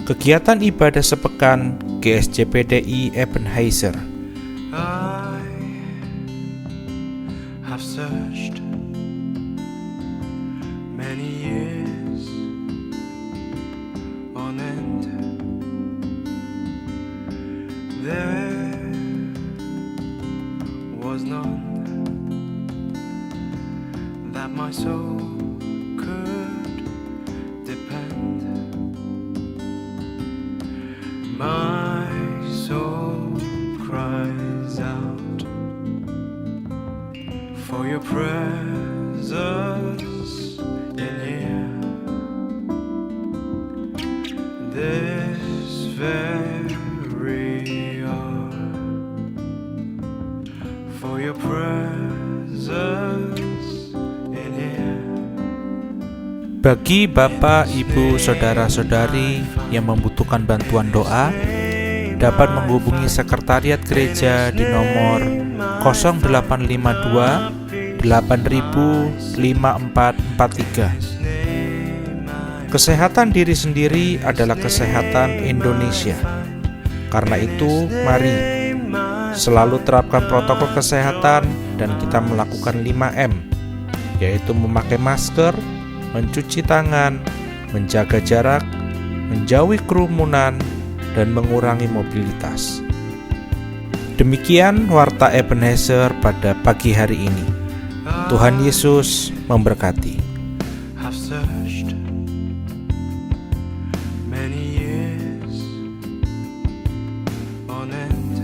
Kegiatan ibadah sepekan GSJPDI Ebenezer. I have searched many years on end. There was none that my soul could depend. My soul cries out for your presence in here. This very hour, for your presence in here. Bagi Bapak, Ibu, Saudara-saudari yang membutuhkan bantuan doa, dapat menghubungi sekretariat gereja di nomor 0852 8000 5443. Kesehatan diri sendiri adalah kesehatan Indonesia. Karena itu, mari selalu terapkan protokol kesehatan dan kita melakukan 5M, yaitu memakai masker, mencuci tangan, menjaga jarak, menjauhi kerumunan, dan mengurangi mobilitas. Demikian Warta Ebenezer pada pagi hari ini. Tuhan Yesus memberkati. Have searched many years on end.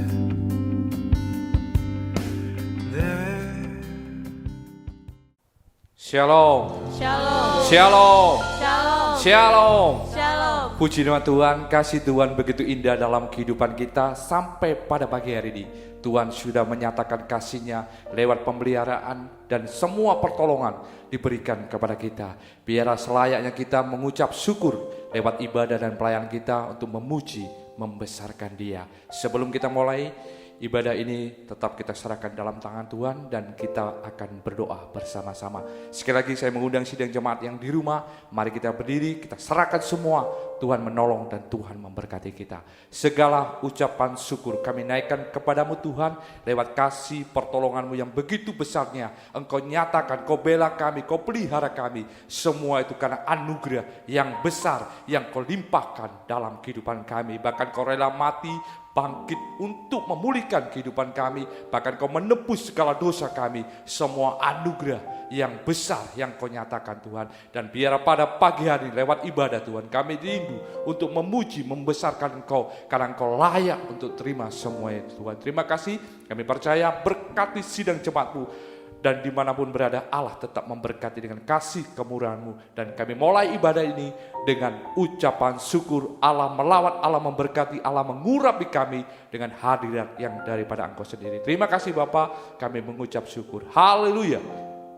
Shalom. Shalom. Shalom. Shalom. Shalom. Shalom. Puji nama Tuhan, kasih Tuhan begitu indah dalam kehidupan kita sampai pada pagi hari ini. Tuhan sudah menyatakan kasih-Nya lewat pemeliharaan dan semua pertolongan diberikan kepada kita. Biarlah selayaknya kita mengucap syukur lewat ibadah dan pelayanan kita untuk memuji, membesarkan Dia. Sebelum kita mulai ibadah ini, tetap kita serahkan dalam tangan Tuhan dan kita akan berdoa bersama-sama. Sekali lagi saya mengundang sidang jemaat yang di rumah, mari kita berdiri, kita serahkan semua. Tuhan menolong dan Tuhan memberkati kita. Segala ucapan syukur kami naikkan kepadamu Tuhan, lewat kasih pertolonganmu yang begitu besarnya. Engkau nyatakan, kau bela kami, kau pelihara kami. Semua itu karena anugerah yang besar yang kau limpahkan dalam kehidupan kami. Bahkan kau rela mati, bangkit untuk memulihkan kehidupan kami. Bahkan kau menebus segala dosa kami. Semua anugerah yang besar yang kau nyatakan Tuhan. Dan biar pada pagi hari lewat ibadah Tuhan, kami rindu untuk memuji, membesarkan Engkau, karena Engkau layak untuk terima semua itu Tuhan. Terima kasih, kami percaya berkati sidang jemaat-Mu. Dan dimanapun berada, Allah tetap memberkati dengan kasih kemurahan-Mu. Dan kami mulai ibadah ini dengan ucapan syukur. Allah melawat, Allah memberkati, Allah mengurapi kami dengan hadirat yang daripada Engkau sendiri. Terima kasih Bapa, kami mengucap syukur. Haleluya,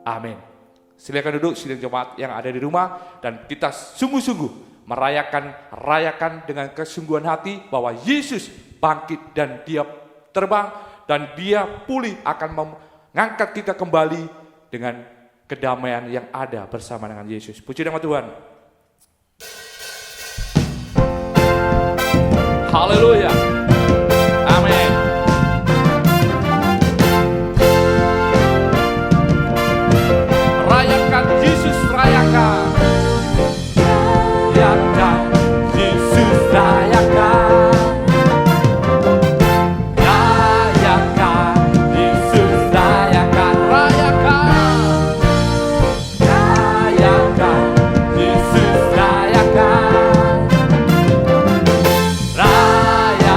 amin. Silakan duduk sidang jemaat yang ada di rumah, dan kita sungguh-sungguh merayakan dengan kesungguhan hati bahwa Yesus bangkit dan Dia terbang dan Dia pulih akan mengangkat kita kembali dengan kedamaian yang ada bersama dengan Yesus. Puji nama Tuhan. Haleluya. Amin. Rayakan Yesus, rayakan. Rayakan Yesus, rayakan. Rayakan Yesus, rayakan. Rayakan. Rayakan Yesus, rayakan. Rayakan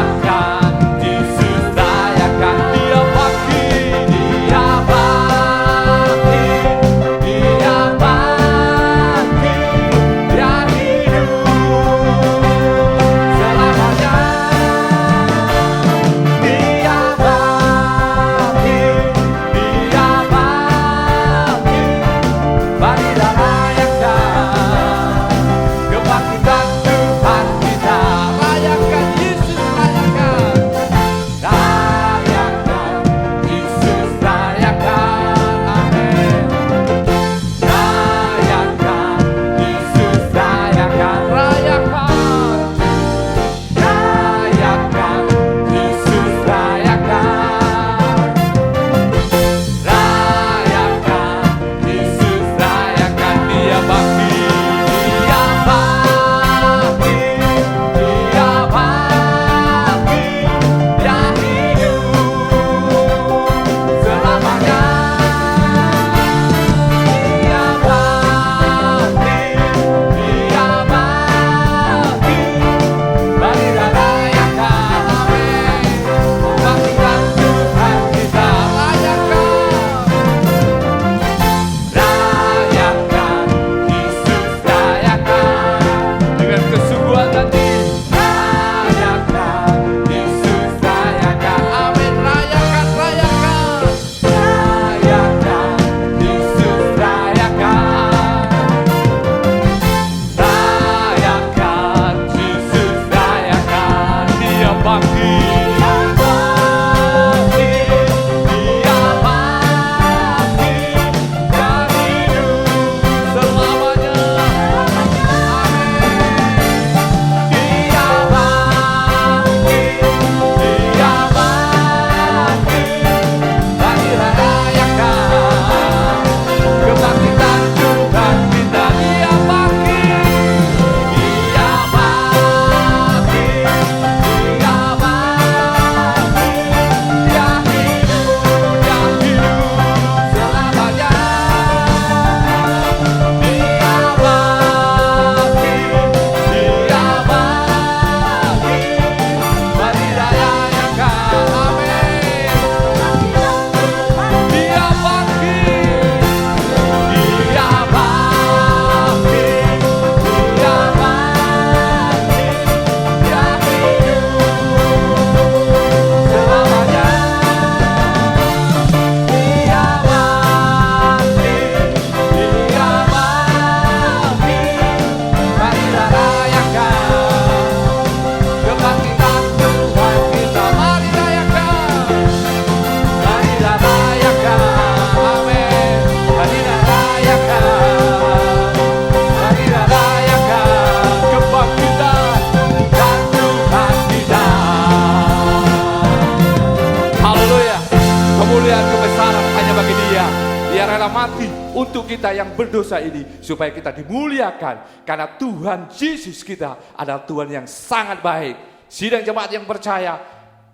mati untuk kita yang berdosa ini, supaya kita dimuliakan. Karena Tuhan Yesus kita adalah Tuhan yang sangat baik. Sidang jemaat yang percaya,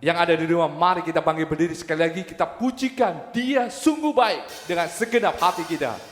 yang ada di rumah, mari kita bangkit berdiri sekali lagi. Kita pujikan Dia sungguh baik dengan segenap hati kita.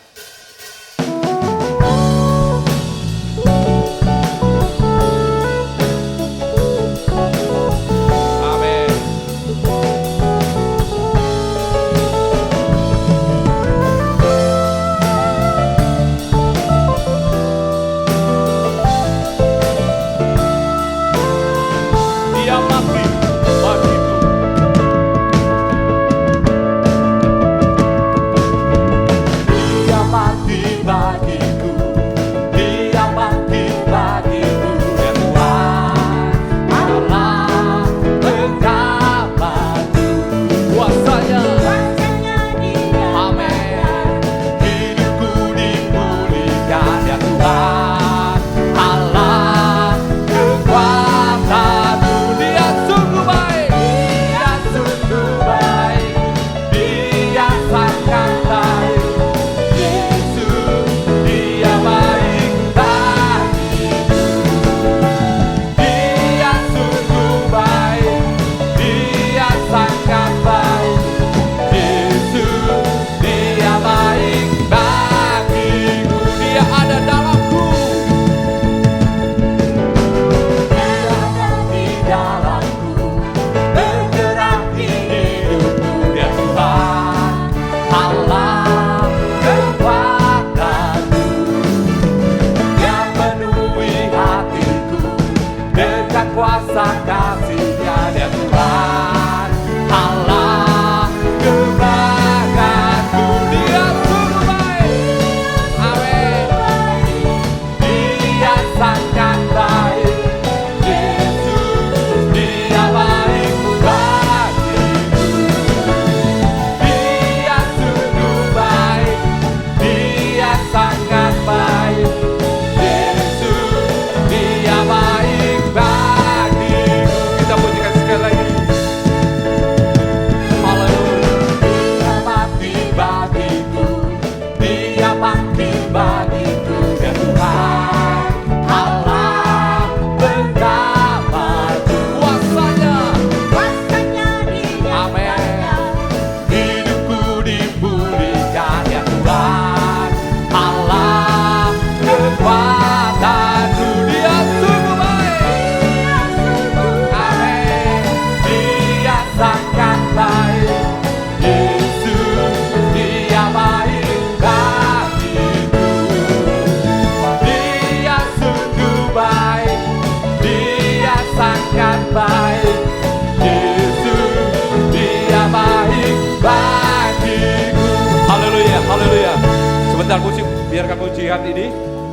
Biarkan pujian ini,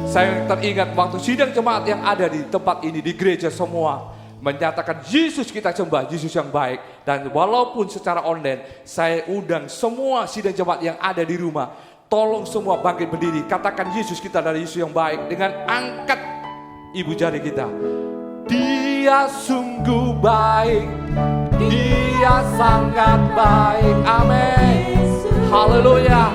saya teringat waktu sidang jemaat yang ada di tempat ini, di gereja semua menyatakan Yesus kita sembah, Yesus yang baik. Dan walaupun secara online, saya undang semua sidang jemaat yang ada di rumah, tolong semua bangkit berdiri, katakan Yesus kita dari Yesus yang baik, dengan angkat ibu jari kita. Dia sungguh baik, Dia sangat baik, amin, haleluya.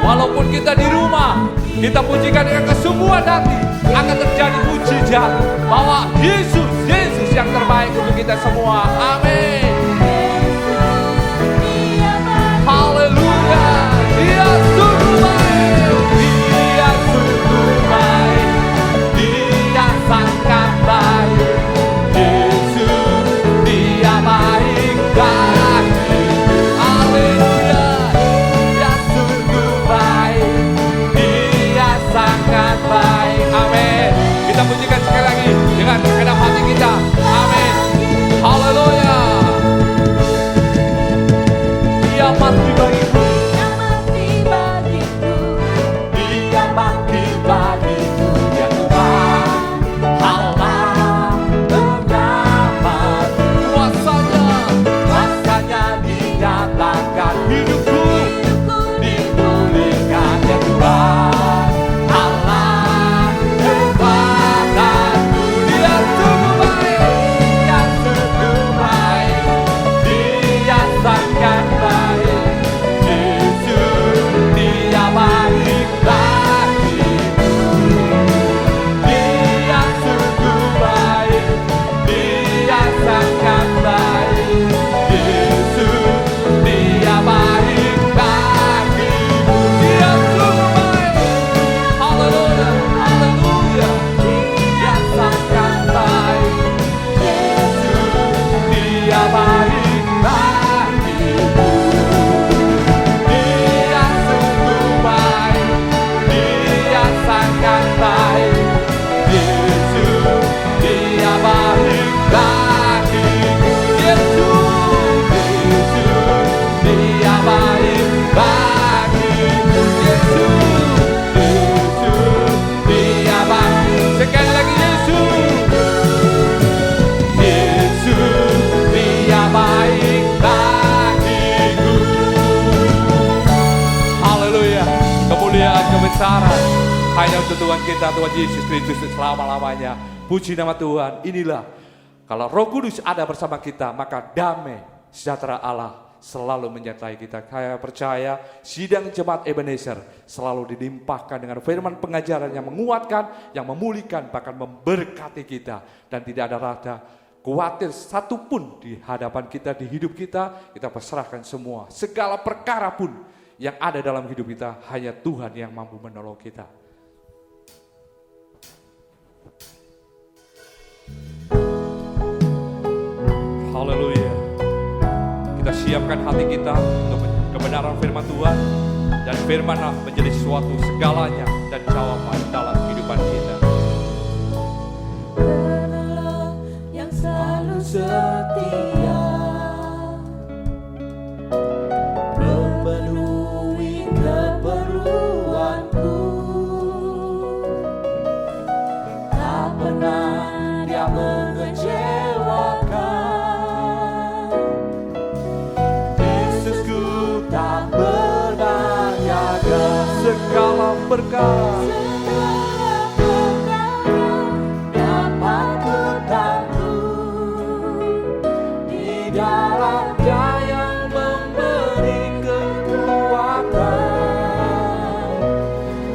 Walaupun kita di rumah, kita pujikan dengan kesungguhan hati, akan terjadi mujizat bahwa Yesus yang terbaik untuk kita semua, amin, haleluya. Dia sungguh baik, Dia sungguh baik, Dia sangat baik, Yesus Dia baik bagi, haleluya. Dia sungguh baik, Dia sangat baik, amin. Kita pujikan sekali lagi dengan segenap hati kita, amin, haleluya. kebesaran hanya untuk Tuhan kita, Tuhan Yesus Kristus selama-lamanya. Puji nama Tuhan. Inilah, kalau Roh Kudus ada bersama kita, maka damai sejahtera Allah selalu menyertai kita. Saya percaya sidang jemaat Ebenezer selalu dilimpahkan dengan firman pengajaran yang menguatkan, yang memulihkan, bahkan memberkati kita. Dan tidak ada rasa khawatir satupun di hadapan kita, di hidup kita. Kita pasrahkan semua, segala perkara pun yang ada dalam hidup kita, hanya Tuhan yang mampu menolong kita. Haleluya. Kita siapkan hati kita untuk kebenaran firman Tuhan, dan firman-Nya menjadi sesuatu segalanya dan jawaban dalam kehidupan kita. Karena yang selalu setia memenuhi keperluanku, tak pernah Dia mengecewakan. Yesusku tak pernah gagal. Segala perkara Dapat bertangguh di dalam Dia yang memberi kekuatan.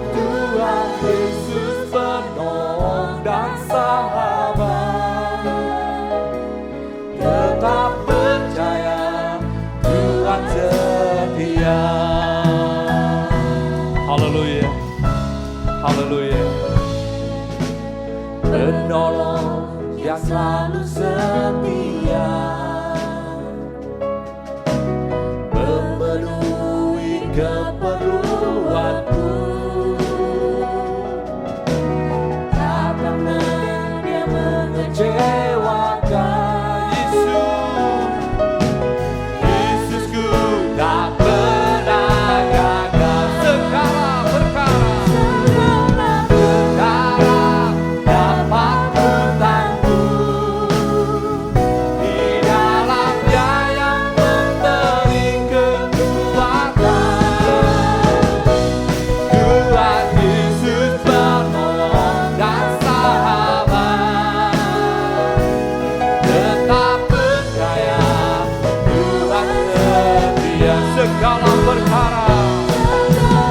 Tuhan Yesus penolong dan sahabat. Tetap percaya Tuhan setia. Haleluya. Haleluya. Penolong yang selalu setia memenuhi keperluanku, tak pernah Dia mengecewakan. Yesusku tak pernah gagal. Segala perkara dapat bertangguh di dalam Dia yang memberi kekuatan. Tuhan Yesus penolong dan sahabat. Tetap percaya Tuhan setia segala perkara.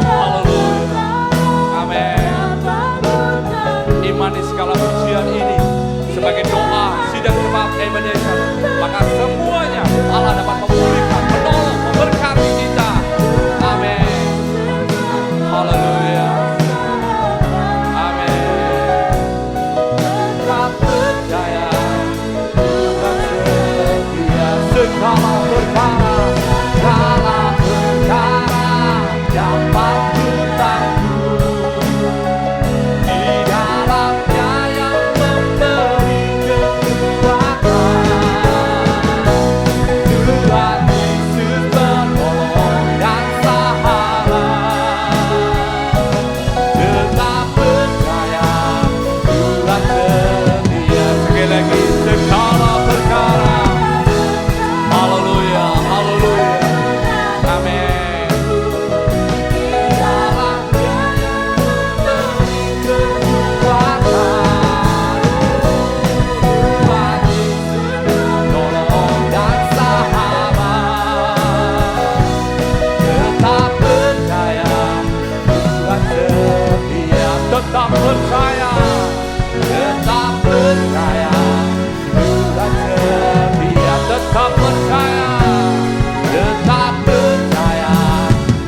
Haleluya. Amin. Imani segala pujian ini sebagai doa sidang jemaat Ebenezer, maka semuanya Allah dapat memulihkan, menolong, memberkati kita. Amin. Haleluya. Amin. Tetap percaya Tuhan setia segala perkara, segala perkara dapat bertangguh di dalam Dia yang memberi kekuatan. Tuhan Yesus penolong dan sahabat. Tetap percaya Tuhan setia. Sekali lagi, segala perkara. Haleluya, haleluya. Amin. Dalam Dia yang memberi kekuatan. Tuhan Yesus penolong dan sahabat. Tetap percaya Tuhan setia. Tetap percaya. Tetap percaya Tuhan setia. Tetap percaya. Tetap percaya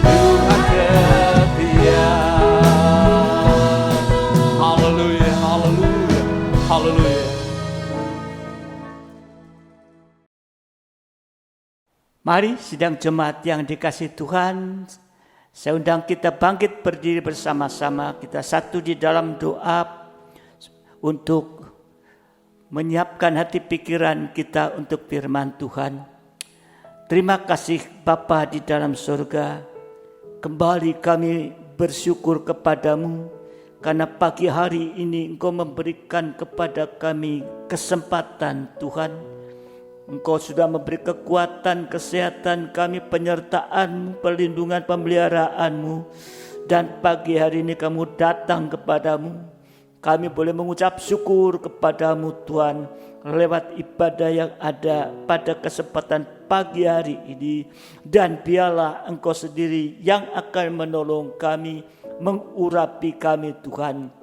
Tuhan setia. Haleluya, haleluya, haleluya. Mari sidang jemaat yang dikasihi Tuhan, saya undang kita bangkit berdiri bersama-sama. Kita satu di dalam doa untuk menyiapkan hati pikiran kita untuk firman Tuhan. Terima kasih Bapa di dalam surga, kembali kami bersyukur kepadamu karena pagi hari ini Engkau memberikan kepada kami kesempatan Tuhan. Engkau sudah memberi kekuatan, kesehatan kami, penyertaan-Mu, perlindungan, pemeliharaanmu Dan pagi hari ini kamu datang kepadamu. Kami boleh mengucap syukur kepadamu Tuhan lewat ibadah yang ada pada kesempatan pagi hari ini. Dan biarlah Engkau sendiri yang akan menolong kami, mengurapi kami Tuhan.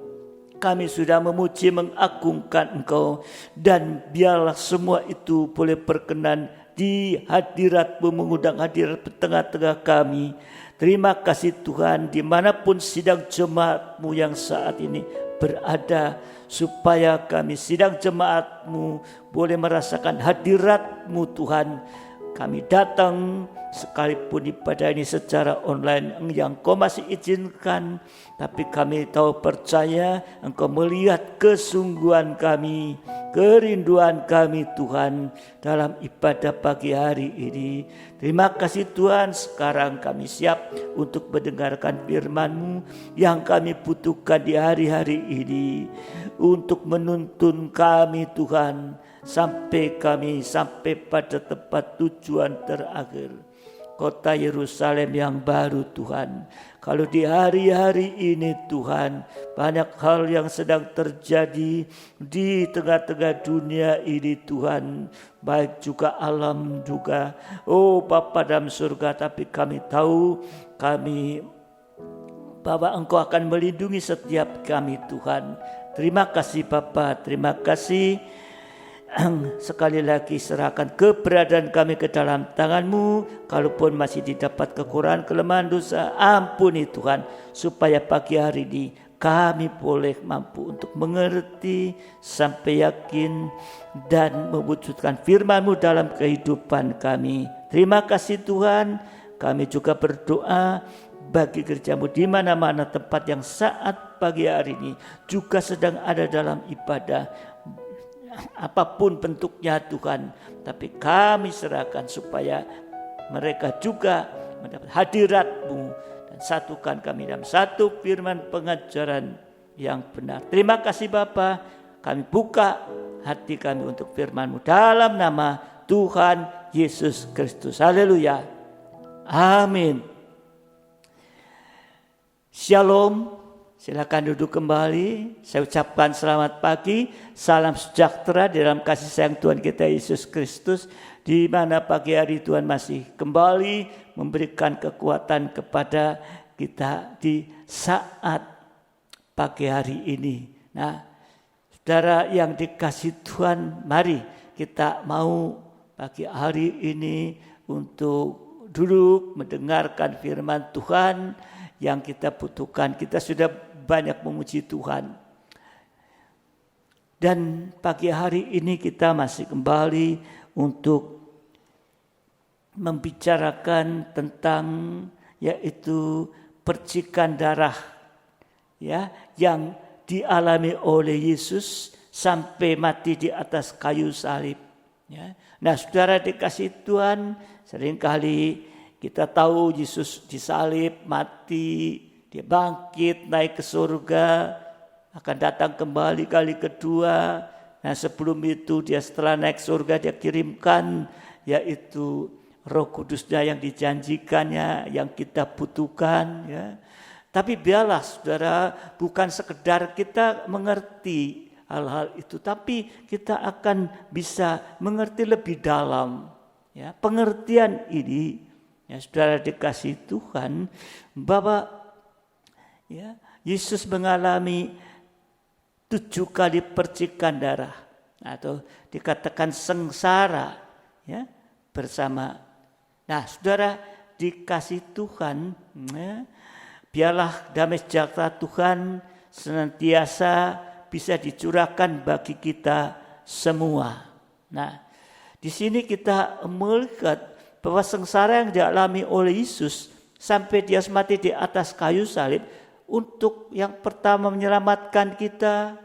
Kami sudah memuji, mengagungkan Engkau. Dan biarlah semua itu boleh berkenan di hadirat-Mu, mengundang hadirat di tengah-tengah kami. Terima kasih Tuhan, dimanapun sidang jemaat-Mu yang saat ini berada, supaya kami sidang jemaat-Mu boleh merasakan hadirat-Mu Tuhan. Kami datang sekalipun ibadah ini secara online yang Engkau masih izinkan, tapi kami tahu percaya Engkau melihat kesungguhan kami, kerinduan kami Tuhan dalam ibadah pagi hari ini. Terima kasih Tuhan, sekarang kami siap untuk mendengarkan firman-Mu yang kami butuhkan di hari-hari ini, untuk menuntun kami Tuhan, sampai pada tempat tujuan terakhir, kota Yerusalem yang baru Tuhan. Kalau di hari-hari ini Tuhan, banyak hal yang sedang terjadi di tengah-tengah dunia ini Tuhan, baik juga alam juga, Bapa dalam surga. Tapi kami tahu bahwa Engkau akan melindungi setiap kami Tuhan. Terima kasih Bapa, terima kasih. Sekali lagi serahkan keberadaan kami ke dalam tangan-Mu. Kalaupun masih didapat kekurangan, kelemahan, dosa, ampuni Tuhan, supaya pagi hari ini kami boleh mampu untuk mengerti sampai yakin dan mewujudkan firman-Mu dalam kehidupan kami. Terima kasih Tuhan. Kami juga berdoa bagi gereja-Mu di mana-mana tempat yang saat pagi hari ini juga sedang ada dalam ibadah, apapun bentuknya Tuhan, tapi kami serahkan supaya mereka juga mendapat hadirat-Mu dan satukan kami dalam satu firman pengajaran yang benar. Terima kasih Bapa, kami buka hati kami untuk firman-Mu dalam nama Tuhan Yesus Kristus. Haleluya. Amin. Shalom. Silakan duduk kembali. Saya ucapkan selamat pagi, salam sejahtera di dalam kasih sayang Tuhan kita Yesus Kristus, di mana pagi hari Tuhan masih kembali memberikan kekuatan kepada kita di saat pagi hari ini. Nah, saudara yang dikasih Tuhan, mari kita mau pagi hari ini untuk duduk mendengarkan firman Tuhan yang kita butuhkan. Kita sudah banyak memuji Tuhan. Dan pagi hari ini kita masih kembali untuk membicarakan tentang yaitu percikan darah ya yang dialami oleh Yesus sampai mati di atas kayu salib ya. Nah, saudara dikasih Tuhan, seringkali kita tahu Yesus disalib, mati, dia bangkit, naik ke surga, akan datang kembali kali kedua. Nah, sebelum itu dia setelah naik surga dia kirimkan yaitu Roh Kudusnya yang dijanjikannya, yang kita butuhkan ya. Tapi biarlah saudara, bukan sekedar kita mengerti hal-hal itu, tapi kita akan bisa mengerti lebih dalam ya. Pengertian ini ya, saudara dikasih Tuhan, bahwa ya, Yesus mengalami 7 kali percikan darah atau dikatakan sengsara ya, bersama. Nah, saudara dikasih Tuhan ya, biarlah damai sejahtera Tuhan senantiasa bisa dicurahkan bagi kita semua. Nah, di sini kita melihat bahwa sengsara yang dialami oleh Yesus sampai dia mati di atas kayu salib, untuk yang pertama menyelamatkan kita,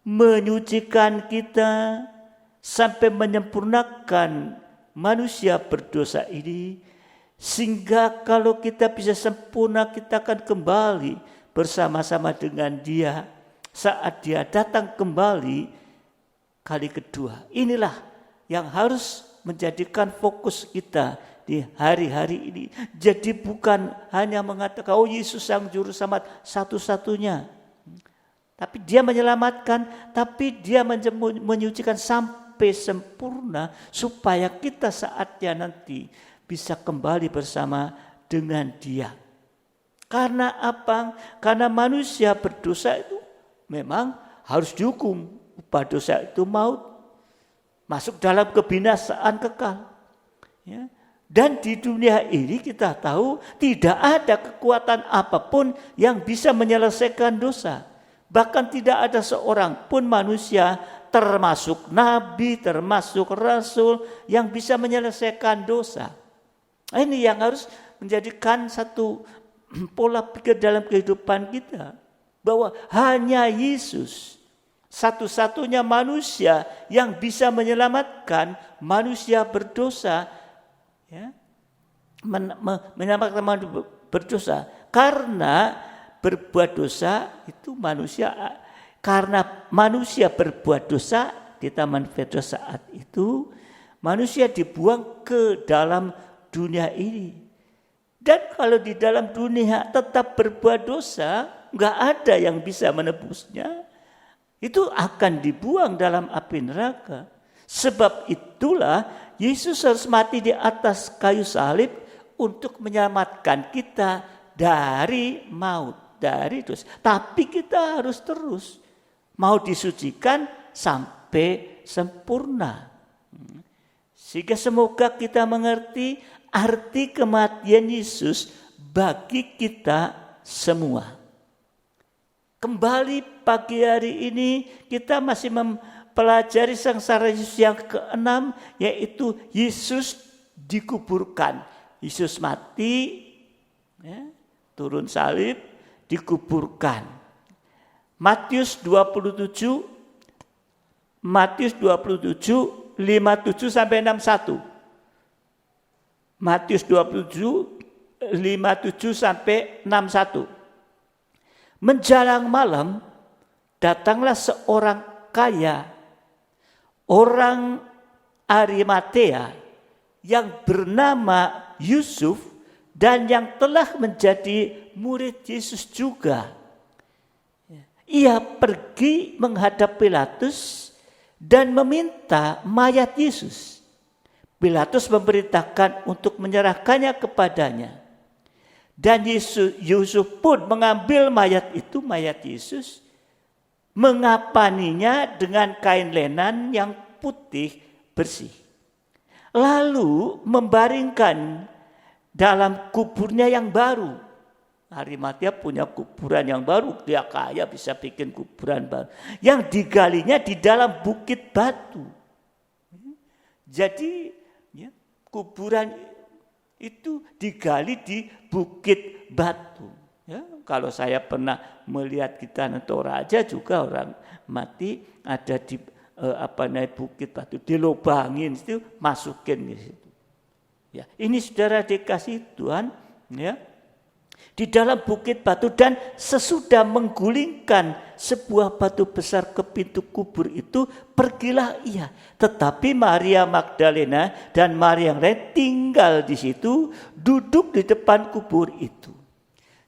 menyucikan kita, sampai menyempurnakan manusia berdosa ini, sehingga kalau kita bisa sempurna, kita akan kembali bersama-sama dengan Dia saat Dia datang kembali kali kedua. Inilah yang harus menjadikan fokus kita di hari-hari ini. Jadi bukan hanya mengatakan, oh Yesus Sang Juru Selamat satu-satunya. Tapi dia menyelamatkan, tapi dia menyucikan sampai sempurna supaya kita saatnya nanti bisa kembali bersama dengan dia. Karena apa? Karena manusia berdosa itu memang harus dihukum. Upah dosa itu maut. Masuk dalam kebinasaan kekal. Ya. Dan di dunia ini kita tahu tidak ada kekuatan apapun yang bisa menyelesaikan dosa. Bahkan tidak ada seorang pun manusia, termasuk nabi, termasuk rasul, yang bisa menyelesaikan dosa. Ini yang harus menjadikan satu pola pikir dalam kehidupan kita. Bahwa hanya Yesus, satu-satunya manusia yang bisa menyelamatkan manusia berdosa, ya, menyelamatkan manusia berdosa. Karena berbuat dosa itu manusia, karena manusia berbuat dosa di taman Firdaus saat itu, manusia dibuang ke dalam dunia ini. Dan kalau di dalam dunia tetap berbuat dosa, nggak ada yang bisa menebusnya. Itu akan dibuang dalam api neraka. Sebab itulah Yesus harus mati di atas kayu salib untuk menyelamatkan kita dari maut, dari dosa. Tapi kita harus terus mau disucikan sampai sempurna. Sehingga semoga kita mengerti arti kematian Yesus bagi kita semua. Kembali pagi hari ini kita masih mempelajari sengsara Yesus yang ke-6, yaitu Yesus dikuburkan. Yesus mati, ya, turun salib, dikuburkan. Matius 27, 57 sampai 61. Matius 27, 57 sampai 61. Menjelang malam, datanglah seorang kaya, orang Arimatea, yang bernama Yusuf dan yang telah menjadi murid Yesus juga. Ia pergi menghadap Pilatus dan meminta mayat Yesus. Pilatus memerintahkan untuk menyerahkannya kepadanya. Dan Yusuf pun mengambil mayat itu, mayat Yesus, mengapaninya dengan kain lenan yang putih bersih. Lalu membaringkan dalam kuburnya yang baru. Arimatea punya kuburan yang baru, dia kaya bisa bikin kuburan baru. Yang digalinya di dalam bukit batu. Jadi ya, kuburan itu digali di bukit batu. Ya, kalau saya pernah melihat di Tanah Toraja juga orang mati ada di bukit batu, dilobangin itu masukin di situ. Ya, ini saudara dikasih Tuhan, ya, di dalam bukit batu, dan sesudah menggulingkan sebuah batu besar ke pintu kubur itu, pergilah ia. Tetapi Maria Magdalena dan Maria yang lain tinggal di situ, duduk di depan kubur itu.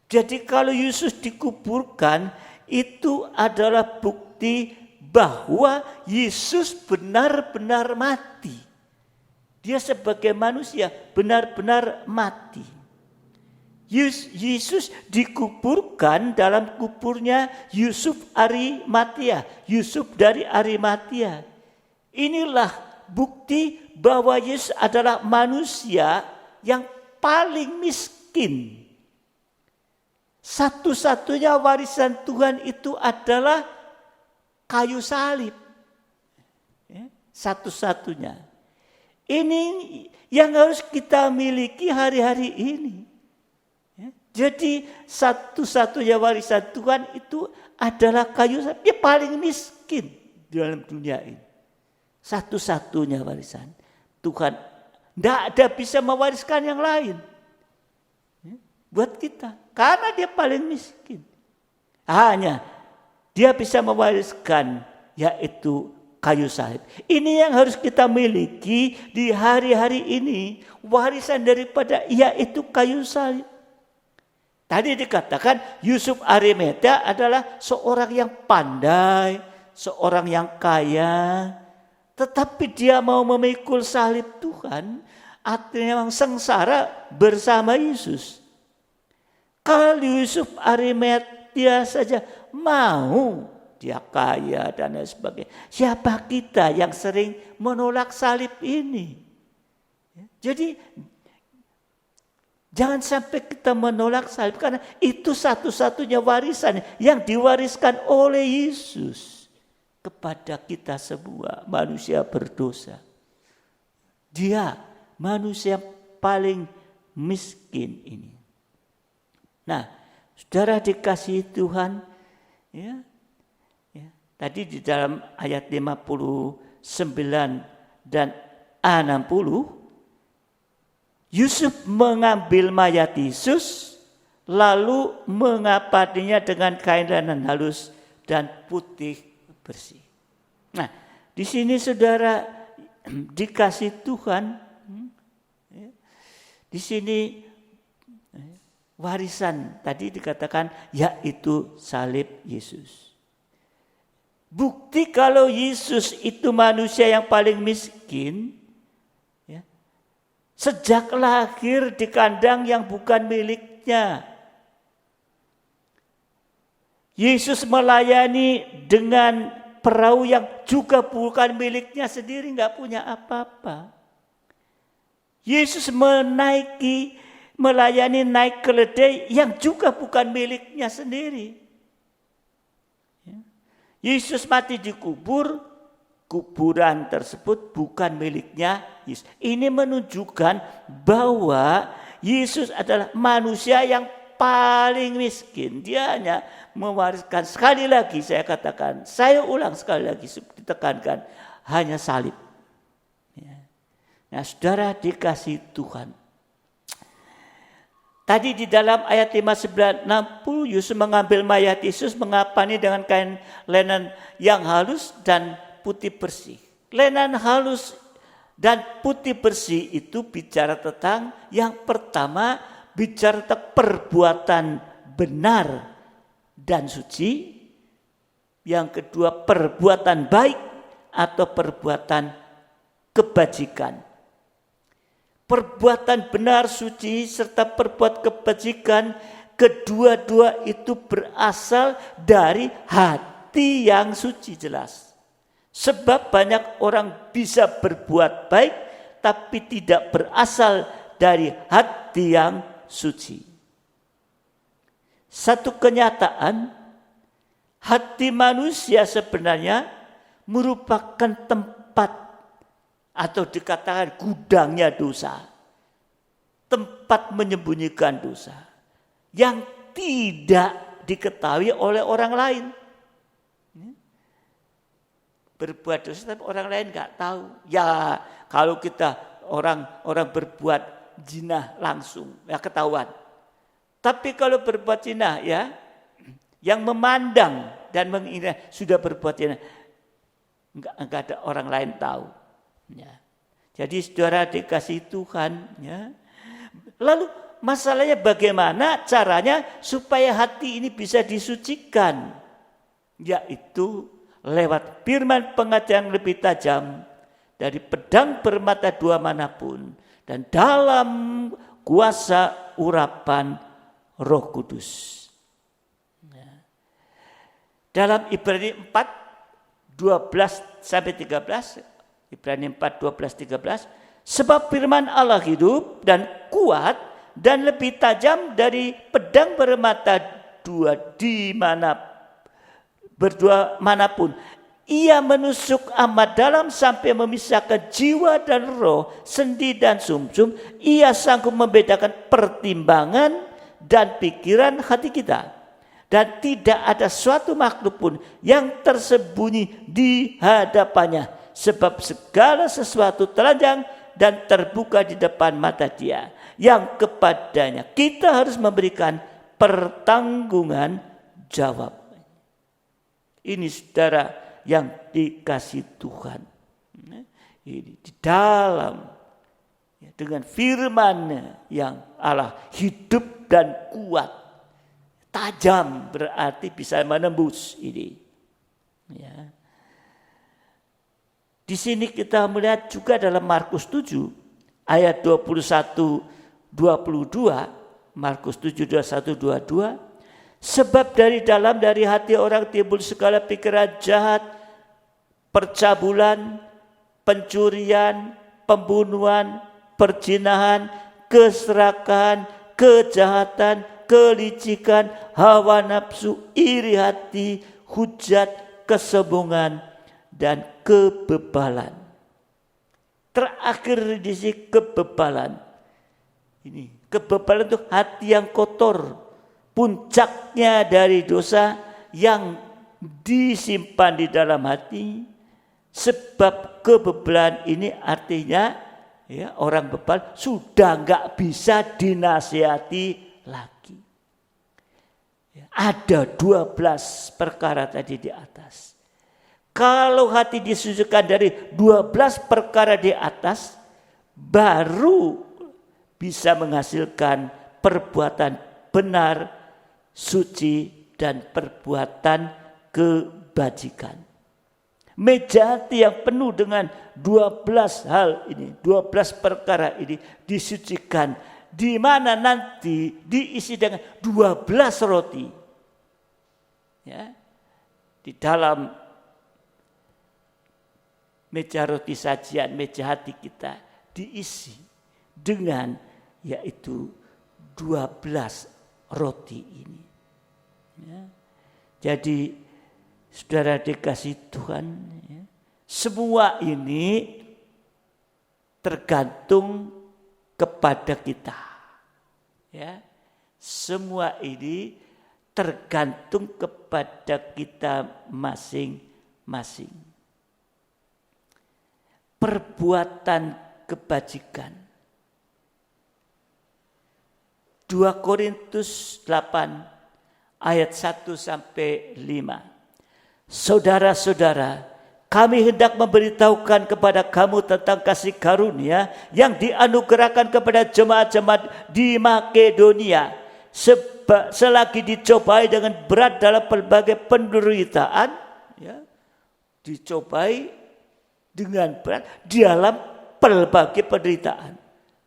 Jadi kalau Yesus dikuburkan, itu adalah bukti bahwa Yesus benar-benar mati. Dia sebagai manusia benar-benar mati. Yesus dikuburkan dalam kuburnya Yusuf Arimatea, Yusuf dari Arimatea. Inilah bukti bahwa Yesus adalah manusia yang paling miskin. Satu-satunya warisan Tuhan itu adalah kayu salib. Satu-satunya. Ini yang harus kita miliki hari-hari ini. Jadi satu-satunya warisan Tuhan itu adalah kayu salib. Dia paling miskin di dalam dunia ini. Satu-satunya warisan Tuhan. Tidak ada bisa mewariskan yang lain. Buat kita. Karena dia paling miskin. Hanya dia bisa mewariskan, yaitu kayu salib. Ini yang harus kita miliki di hari-hari ini. Warisan daripada yaitu kayu salib. Tadi dikatakan Yusuf Arimatea adalah seorang yang pandai, seorang yang kaya. Tetapi dia mau memikul salib Tuhan, artinya memang sengsara bersama Yesus. Kalau Yusuf Arimatea saja mau, dia kaya dan lain sebagainya. Siapa kita yang sering menolak salib ini? Jadi jangan sampai kita menolak salib, karena itu satu-satunya warisan yang diwariskan oleh Yesus kepada kita semua manusia berdosa. Dia manusia paling miskin ini. Nah, saudara dikasihi Tuhan, ya, tadi di dalam ayat 59 dan 60, Yusuf mengambil mayat Yesus lalu mengapatinya dengan kain lenan halus dan putih bersih. Nah, di sini saudara dikasih Tuhan, di sini warisan tadi dikatakan yaitu salib Yesus. Bukti kalau Yesus itu manusia yang paling miskin, ya, sejak lahir di kandang yang bukan miliknya. Yesus melayani dengan perahu yang juga bukan miliknya sendiri, nggak punya apa-apa. Yesus melayani naik keledai yang juga bukan miliknya sendiri. Yesus mati dikubur, kuburan tersebut bukan miliknya Yesus. Ini menunjukkan bahwa Yesus adalah manusia yang paling miskin. Dia hanya mewariskan, sekali lagi saya katakan, saya ulang sekali lagi, ditekankan, hanya salib. Nah, saudara dikasih Tuhan. Tadi di dalam ayat 59-60, Yusuf mengambil mayat Yesus, mengapani dengan kain lenan yang halus dan putih bersih. Lenan halus dan putih bersih itu bicara tentang, yang pertama bicara tentang perbuatan benar dan suci. Yang kedua perbuatan baik atau perbuatan kebajikan. Perbuatan benar, suci, serta perbuatan kebajikan, kedua-dua itu berasal dari hati yang suci, jelas. Sebab banyak orang bisa berbuat baik, tapi tidak berasal dari hati yang suci. Satu kenyataan, hati manusia sebenarnya merupakan tempat atau dikatakan gudangnya dosa, tempat menyembunyikan dosa yang tidak diketahui oleh orang lain. Berbuat dosa tapi orang lain nggak tahu. Ya kalau kita orang berbuat zina langsung ya ketahuan. Tapi kalau berbuat zina ya, yang memandang dan mengira sudah berbuat zina, nggak ada orang lain tahu. Ya. Jadi saudara dikasih Tuhan, ya. Lalu masalahnya bagaimana caranya supaya hati ini bisa disucikan? Yaitu lewat firman pengajaran lebih tajam dari pedang bermata dua manapun dan dalam kuasa urapan Roh Kudus. Ya. Dalam Ibrani 4 12-13, Ibrani 4, 12-13, sebab firman Allah hidup dan kuat dan lebih tajam dari pedang bermata dua berdua manapun. Ia menusuk amat dalam sampai memisahkan jiwa dan roh, sendi dan sumsum. Ia sanggup membedakan pertimbangan dan pikiran hati kita. Dan tidak ada suatu makhluk pun yang tersembunyi di hadapannya. Sebab segala sesuatu telanjang dan terbuka di depan mata Dia, yang kepadanya kita harus memberikan pertanggungan jawab. Ini saudara yang dikasih Tuhan. Ini di dalam dengan firman-Nya yang Allah hidup dan kuat, tajam berarti bisa menembus ini. Ya. Di sini kita melihat juga dalam Markus 7 ayat 21-22, Markus 7, 21-22, sebab dari hati orang timbul segala pikiran jahat, percabulan, pencurian, pembunuhan, perzinahan, keserakahan, kejahatan, kelicikan, hawa nafsu, iri hati, hujat, kesombongan, dan kebebalan. Terakhir di sini kebebalan. Ini kebebalan itu hati yang kotor, puncaknya dari dosa yang disimpan di dalam hati. Sebab kebebalan ini artinya ya, orang bebal sudah enggak bisa dinasihati lagi. Ya, ada 12 perkara tadi di atas. Kalau hati disucikan dari 12 perkara di atas, baru bisa menghasilkan perbuatan benar, suci, dan perbuatan kebajikan. Meja hati yang penuh dengan 12 hal ini, 12 perkara ini disucikan, di mana nanti diisi dengan 12 roti. Ya. Di dalam meja roti sajian, meja hati kita diisi dengan yaitu 12 roti ini. Ya. Jadi saudara dikasih Tuhan, ya, semua ini tergantung kepada kita. Ya, semua ini tergantung kepada kita masing-masing. Perbuatan kebajikan. 2 Korintus 8 ayat 1-5. Saudara-saudara, kami hendak memberitahukan kepada kamu tentang kasih karunia yang dianugerahkan kepada jemaat-jemaat di Makedonia. Selagi dicobai dengan berat dalam berbagai penderitaan, ya, dicobai dengan berat dalam berbagai penderitaan,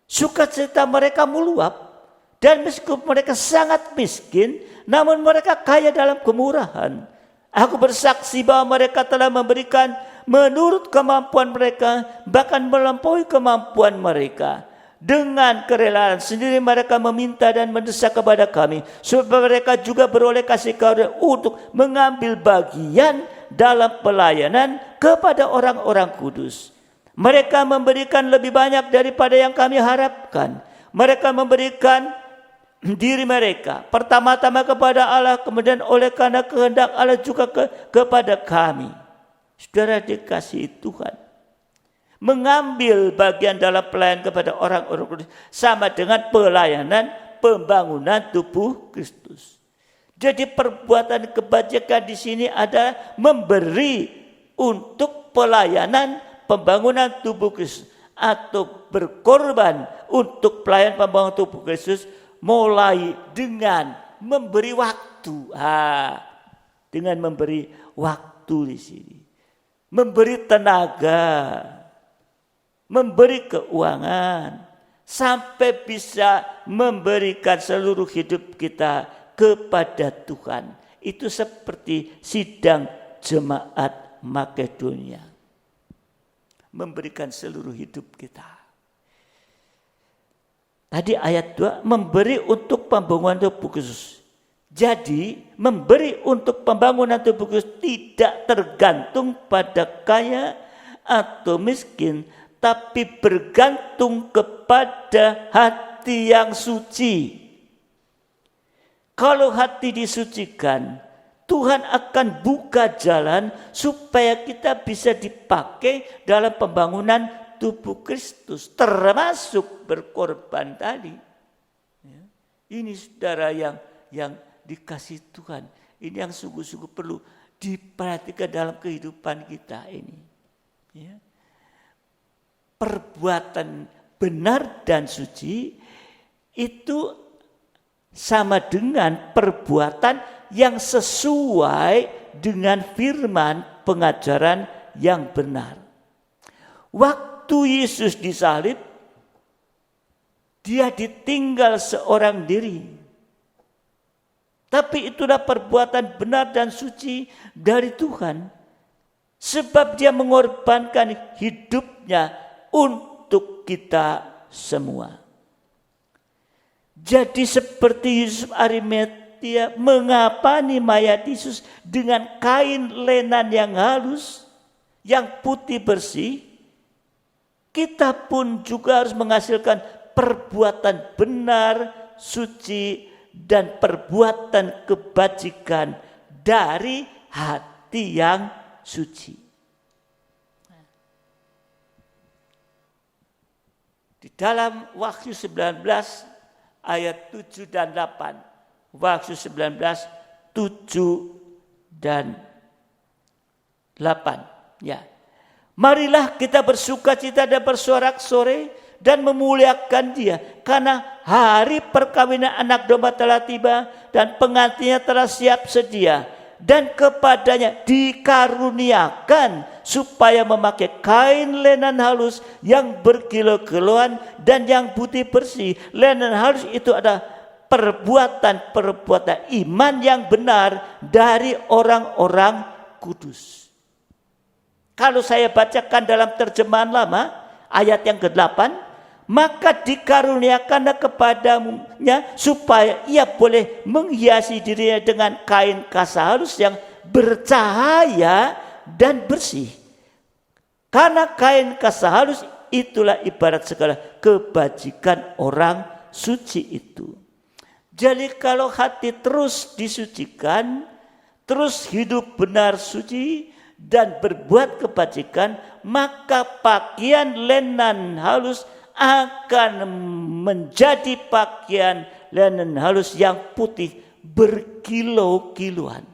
sukacita mereka meluap, dan meskipun mereka sangat miskin, namun mereka kaya dalam kemurahan. Aku bersaksi bahwa mereka telah memberikan menurut kemampuan mereka, bahkan melampaui kemampuan mereka. Dengan kerelaan sendiri mereka meminta dan mendesak kepada kami, supaya mereka juga beroleh kasih karunia untuk mengambil bagian dalam pelayanan kepada orang-orang kudus. Mereka memberikan lebih banyak daripada yang kami harapkan. Mereka memberikan diri mereka pertama-tama kepada Allah, kemudian oleh karena kehendak Allah juga kepada kami. Saudara dikasihi Tuhan, mengambil bagian dalam pelayanan kepada orang-orang kudus sama dengan pelayanan pembangunan tubuh Kristus. Jadi perbuatan kebajikan di sini ada memberi untuk pelayanan pembangunan tubuh Kristus, atau berkorban untuk pelayanan pembangunan tubuh Kristus. Mulai dengan memberi waktu, dengan memberi waktu di sini, memberi tenaga, memberi keuangan, sampai bisa memberikan seluruh hidup kita kepada Tuhan. Itu seperti sidang jemaat Makedonia, memberikan seluruh hidup kita. Tadi ayat 2, memberi untuk pembangunan tubuh Kristus. Jadi memberi untuk pembangunan tubuh Kristus tidak tergantung pada kaya atau miskin, tapi bergantung kepada hati yang suci. Kalau hati disucikan, Tuhan akan buka jalan supaya kita bisa dipakai dalam pembangunan tubuh Kristus, termasuk berkorban tadi. Ini saudara yang dikasih Tuhan, ini yang sungguh-sungguh perlu diperhatikan dalam kehidupan kita ini. Ya. Perbuatan benar dan suci itu sama dengan perbuatan yang sesuai dengan firman pengajaran yang benar. Waktu Yesus disalib, dia ditinggal seorang diri. Tapi itulah perbuatan benar dan suci dari Tuhan. Sebab dia mengorbankan hidupnya untuk kita semua. Jadi seperti Yusuf Arimatia mengapani mayat Yesus dengan kain lenan yang halus, yang putih bersih, kita pun juga harus menghasilkan perbuatan benar, suci, dan perbuatan kebajikan dari hati yang suci. Di dalam Wahyu 19 ayat 7 dan 8. Wahyu 19, 7 dan 8. Ya. Marilah kita bersukacita dan bersorak-sorai dan memuliakan Dia, karena hari perkawinan anak domba telah tiba dan pengantinnya telah siap sedia, dan kepadanya dikaruniakan supaya memakai kain lenan halus yang berkilau-kilauan dan yang putih bersih. Lenan halus itu adalah perbuatan iman yang benar dari orang-orang kudus. Kalau saya bacakan dalam terjemahan lama ayat yang ke-8, maka dikaruniakanlah kepadanya supaya ia boleh menghiasi dirinya dengan kain kasa halus yang bercahaya dan bersih. Karena kain kasa halus itulah ibarat segala kebajikan orang suci itu. Jadi kalau hati terus disucikan, terus hidup benar suci dan berbuat kebajikan, maka pakaian lenan halus akan menjadi pakaian lenan halus yang putih berkilau-kilauan.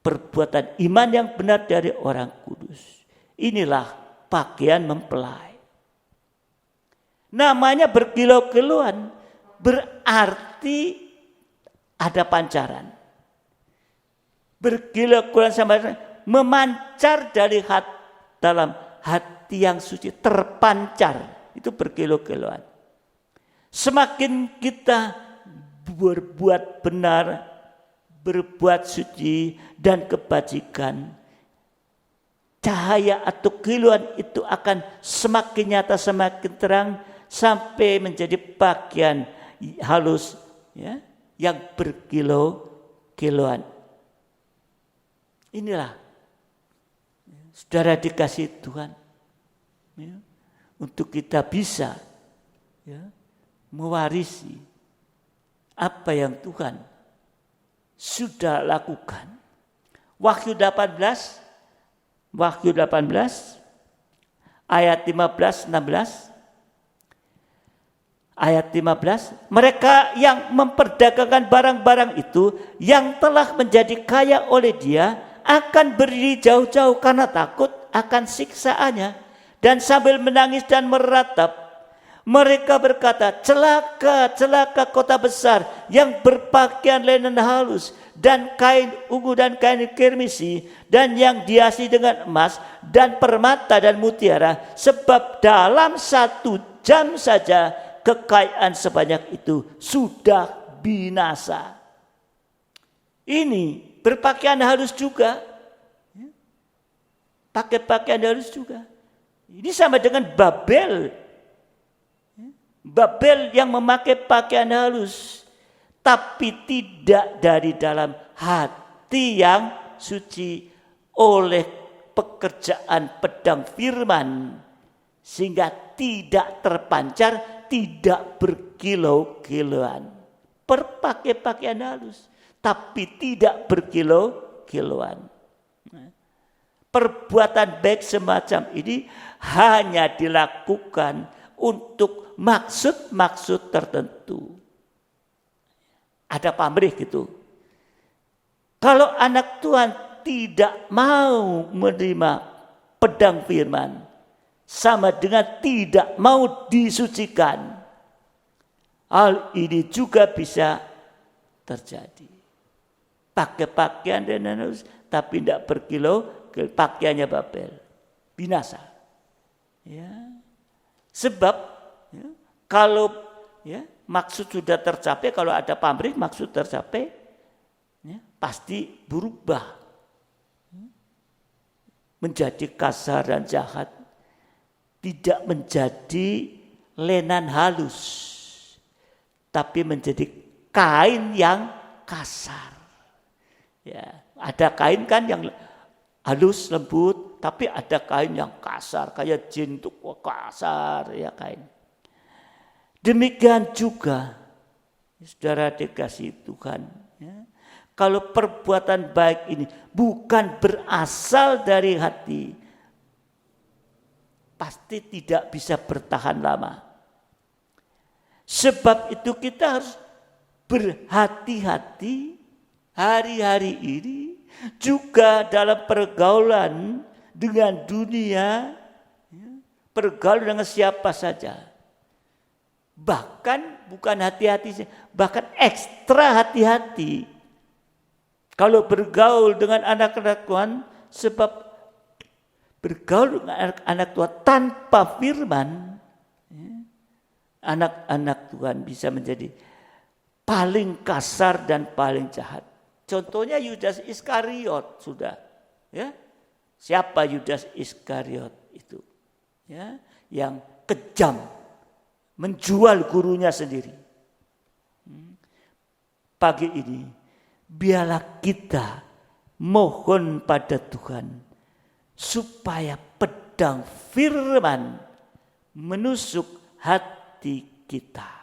Perbuatan iman yang benar dari orang kudus. Inilah pakaian mempelai. Namanya berkilau-kilauan berarti ada pancaran. Berkilau-kilauan sama memancar dari dalam hati yang suci, terpancar. Itu berkilau-kilauan. Semakin kita berbuat benar, berbuat suci dan kebajikan, cahaya atau kilauan itu akan semakin nyata, semakin terang, sampai menjadi pakaian halus ya, yang berkilau-kilauan. Inilah saudara dikasih Tuhan ya, untuk kita bisa ya, mewarisi apa yang Tuhan sudah lakukan. Wahyu 18 ayat 15-16. Ayat 15, mereka yang memperdagangkan barang-barang itu yang telah menjadi kaya oleh Dia akan berdiri jauh-jauh karena takut akan siksaannya. Dan sambil menangis dan meratap, mereka berkata, celaka, celaka kota besar yang berpakaian lenan halus dan kain ungu dan kain kirmisi dan yang dihiasi dengan emas dan permata dan mutiara, sebab dalam 1 jam saja kekayaan sebanyak itu sudah binasa. Ini berpakaian halus juga, pakai pakaian halus juga. Ini sama dengan Babel. Babel yang memakai pakaian halus, tapi tidak dari dalam hati yang suci oleh pekerjaan pedang firman, sehingga tidak terpancar, tidak berkilau-kilauan. Berpakai pakaian halus, tapi tidak berkilau-kilauan. Perbuatan baik semacam ini hanya dilakukan untuk maksud-maksud tertentu. Ada pamrih gitu. Kalau anak Tuhan tidak mau menerima pedang firman sama dengan tidak mau disucikan. Hal ini juga bisa terjadi. Pakai pakaian dan harus, tapi tidak berkilau, pakaiannya Babel, binasa. Ya. Sebab ya, kalau ya, maksud sudah tercapai, kalau ada pamrih maksud tercapai, ya, pasti berubah menjadi kasar dan jahat, tidak menjadi lenan halus, tapi menjadi kain yang kasar. Ya, ada kain kan yang halus lembut, tapi ada kain yang kasar, kayak jin itu kasar ya kain. Demikian juga, saudara dikasih Tuhan, ya, kalau perbuatan baik ini bukan berasal dari hati, pasti tidak bisa bertahan lama. Sebab itu kita harus berhati-hati hari-hari ini juga dalam pergaulan dengan dunia, pergaulan dengan siapa saja. Bahkan bukan hati-hati, bahkan ekstra hati-hati. Kalau bergaul dengan anak-anak Tuhan, sebab bergaul dengan anak-anak Tuhan tanpa firman, anak-anak Tuhan bisa menjadi paling kasar dan paling jahat. Contohnya Yudas Iskariot sudah, ya. Siapa Yudas Iskariot itu? Ya, yang kejam, menjual gurunya sendiri. Pagi ini, biarlah kita mohon pada Tuhan supaya pedang firman menusuk hati kita.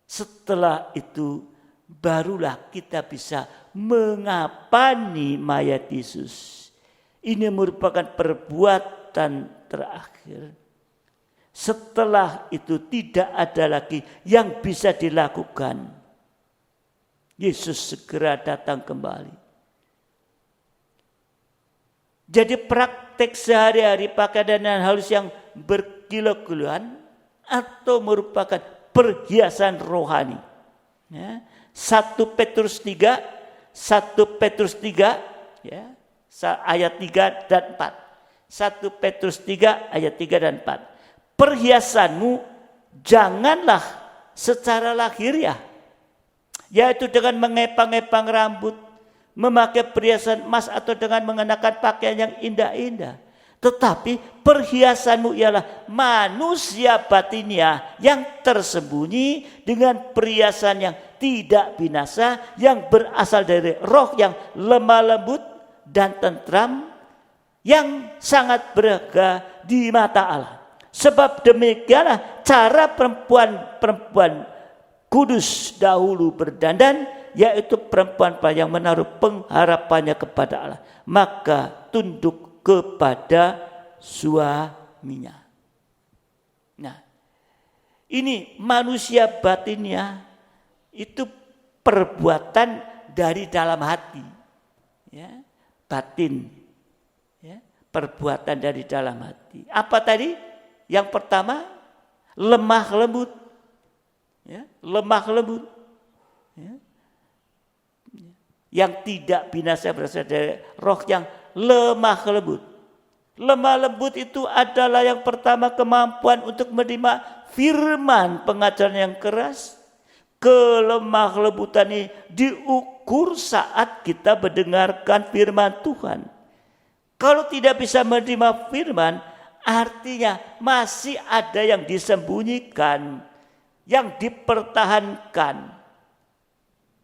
Setelah itu barulah kita bisa mengapani mayat Yesus. Ini merupakan perbuatan terakhir. Setelah itu tidak ada lagi yang bisa dilakukan. Yesus segera datang kembali. Jadi praktek sehari-hari pakaian dan halus yang berkilau-kilauan atau merupakan perhiasan rohani. Ya. 1 Petrus 3 ya, ayat 3 dan 4. 1 Petrus 3 ayat 3 dan 4. Perhiasanmu janganlah secara lahiriah, yaitu dengan mengepang-epang rambut, memakai perhiasan emas atau dengan mengenakan pakaian yang indah-indah. Tetapi perhiasanmu ialah manusia batinia yang tersembunyi dengan perhiasan yang tidak binasa, yang berasal dari roh yang lemah lembut dan tentram, yang sangat berharga di mata Allah. Sebab demikianlah cara perempuan kudus dahulu berdandan, yaitu perempuan yang menaruh pengharapannya kepada Allah, maka tunduk kepada suaminya. Nah, ini manusia batinnya itu perbuatan dari dalam hati, ya, batin, ya, perbuatan dari dalam hati. Apa tadi? Yang pertama, lemah lembut, ya, lemah lembut, ya, yang tidak binasa berasal dari roh yang lemah lembut. Lemah lembut itu adalah yang pertama kemampuan untuk menerima firman pengajaran yang keras. Kelemah lembutan ini diukur saat kita mendengarkan firman Tuhan. Kalau tidak bisa menerima firman, artinya masih ada yang disembunyikan, yang dipertahankan.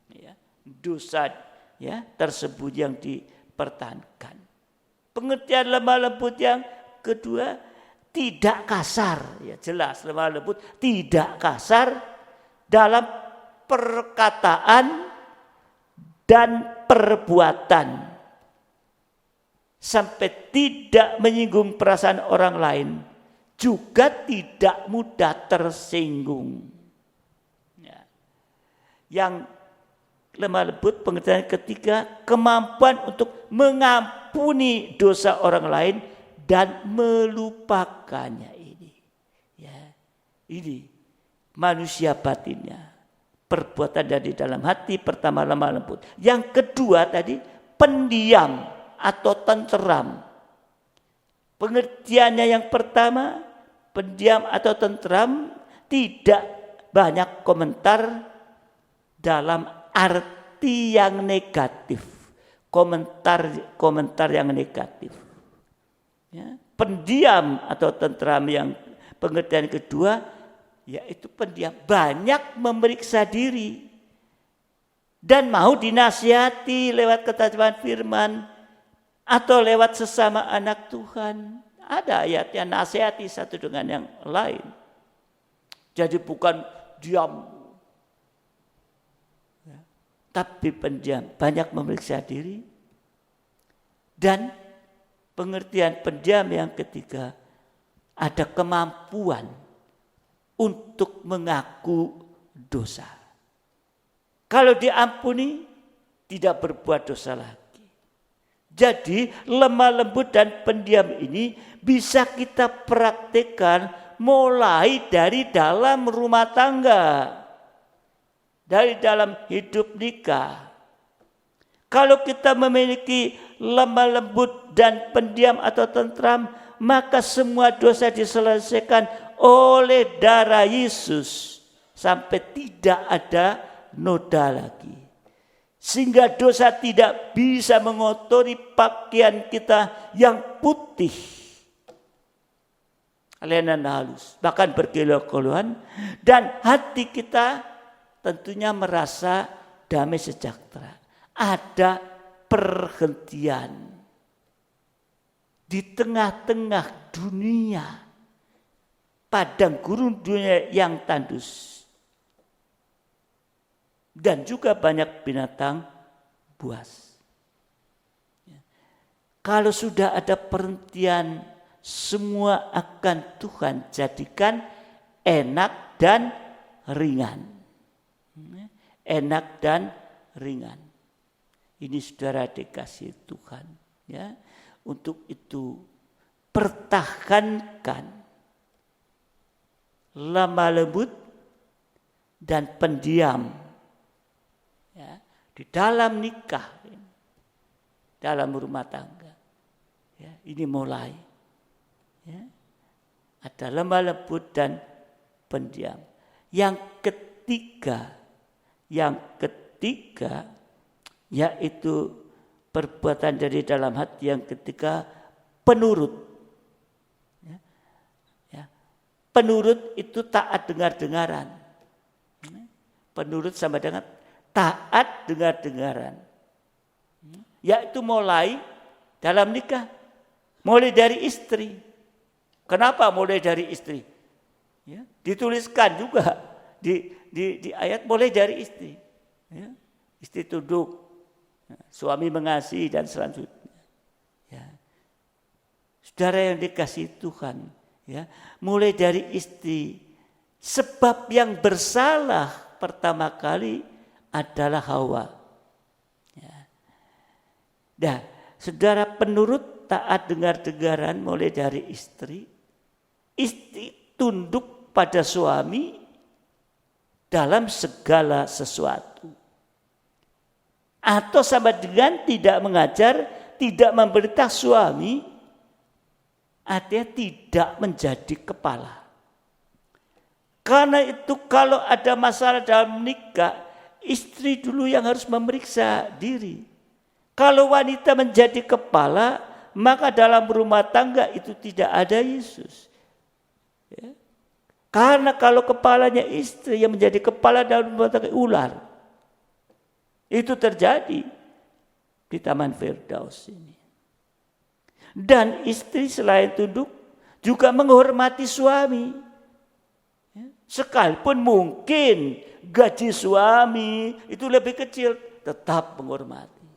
Ya, dosa ya tersembunyi yang dipertahankan. Pengertian lemah lembut yang kedua, tidak kasar. Ya jelas lemah lembut tidak kasar dalam perkataan dan perbuatan, sampai tidak menyinggung perasaan orang lain, juga tidak mudah tersinggung. Ya. Yang lemah lembut, pengertian ketiga, kemampuan untuk mengampuni dosa orang lain dan melupakannya. Ini, ya, ini manusia batinnya, perbuatan dari dalam hati. Pertama, lemah lembut. Yang kedua tadi, pendiam atau tenteram. Pengertiannya yang pertama, pendiam atau tenteram, tidak banyak komentar dalam arti yang negatif. Komentar yang negatif. Ya, pendiam atau tenteram yang pengertian kedua, yaitu pendiam, banyak memeriksa diri dan mau dinasihati lewat ketajaman firman atau lewat sesama anak Tuhan. Ada ayatnya, nasihati satu dengan yang lain. Jadi bukan diam, ya, tapi pendiam, banyak memeriksa diri. Dan pengertian pendiam yang ketiga, ada kemampuan untuk mengaku dosa. Kalau diampuni, tidak berbuat dosa lagi. Jadi lemah lembut dan pendiam ini bisa kita praktikkan mulai dari dalam rumah tangga, dari dalam hidup nikah. Kalau kita memiliki lemah lembut dan pendiam atau tentram, maka semua dosa diselesaikan oleh darah Yesus sampai tidak ada noda lagi. Sehingga dosa tidak bisa mengotori pakaian kita yang putih, lenan halus, bahkan berkilau-kilauan, dan hati kita tentunya merasa damai sejahtera. Ada perhentian di tengah-tengah dunia, padang gurun dunia yang tandus, dan juga banyak binatang buas. Kalau sudah ada perhentian, semua akan Tuhan jadikan enak dan ringan. Enak dan ringan. Ini saudara dikasih Tuhan. Ya. Untuk itu pertahankan lemah lembut dan pendiam. Ya. Di dalam nikah, dalam rumah tangga. Ya. Ini mulai. Ya. Ada lemah lembut dan pendiam. Yang ketiga yaitu perbuatan dari dalam hati. Yang ketiga, penurut. Ya. Ya. Penurut itu taat dengar-dengaran. Penurut sama dengan taat dengar-dengaran. Yaitu mulai dalam nikah. Mulai dari istri. Kenapa mulai dari istri? Ya, dituliskan juga di ayat mulai dari istri. Ya, istri tunduk, suami mengasihi dan selanjutnya. Ya. Saudara yang dikasihi Tuhan, ya, mulai dari istri. Sebab yang bersalah pertama kali adalah Hawa. Ya. Nah, saudara, penurut taat dengar-dengaran mulai dari istri. Istri tunduk pada suami dalam segala sesuatu. Atau sama dengan tidak mengajar, tidak memberitahu suami, artinya tidak menjadi kepala. Karena itu kalau ada masalah dalam nikah, istri dulu yang harus memeriksa diri. Kalau wanita menjadi kepala, maka dalam rumah tangga itu tidak ada Yesus. Ya. Karena kalau kepalanya istri yang menjadi kepala dalam rumah tangga, ular. Itu terjadi di Taman Firdaus ini. Dan istri selain tunduk juga menghormati suami. Ya. Sekalipun mungkin gaji suami itu lebih kecil, tetap menghormati.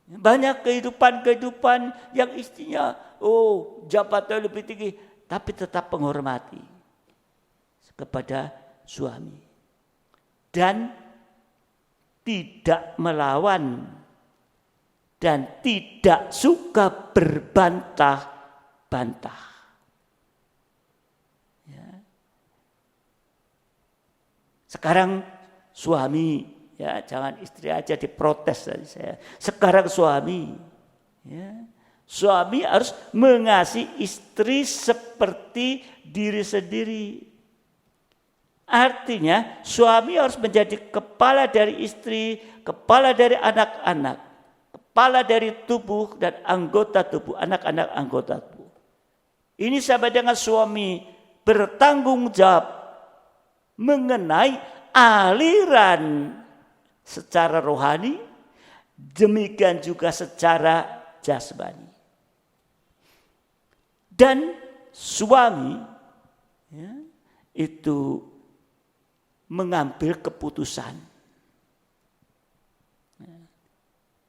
Banyak kehidupan yang istrinya jabatannya lebih tinggi, tapi tetap menghormati kepada suami. Dan tidak melawan dan tidak suka berbantah-bantah. Ya. Sekarang suami, ya jangan istri aja diprotes tadi saya. Sekarang suami, ya, suami harus mengasihi istri seperti diri sendiri. Artinya suami harus menjadi kepala dari istri, kepala dari anak-anak, kepala dari tubuh dan anggota tubuh, anak-anak anggota tubuh. Ini sama dengan suami bertanggung jawab mengenai aliran secara rohani, demikian juga secara jasmani. Dan suami, ya, itu mengambil keputusan.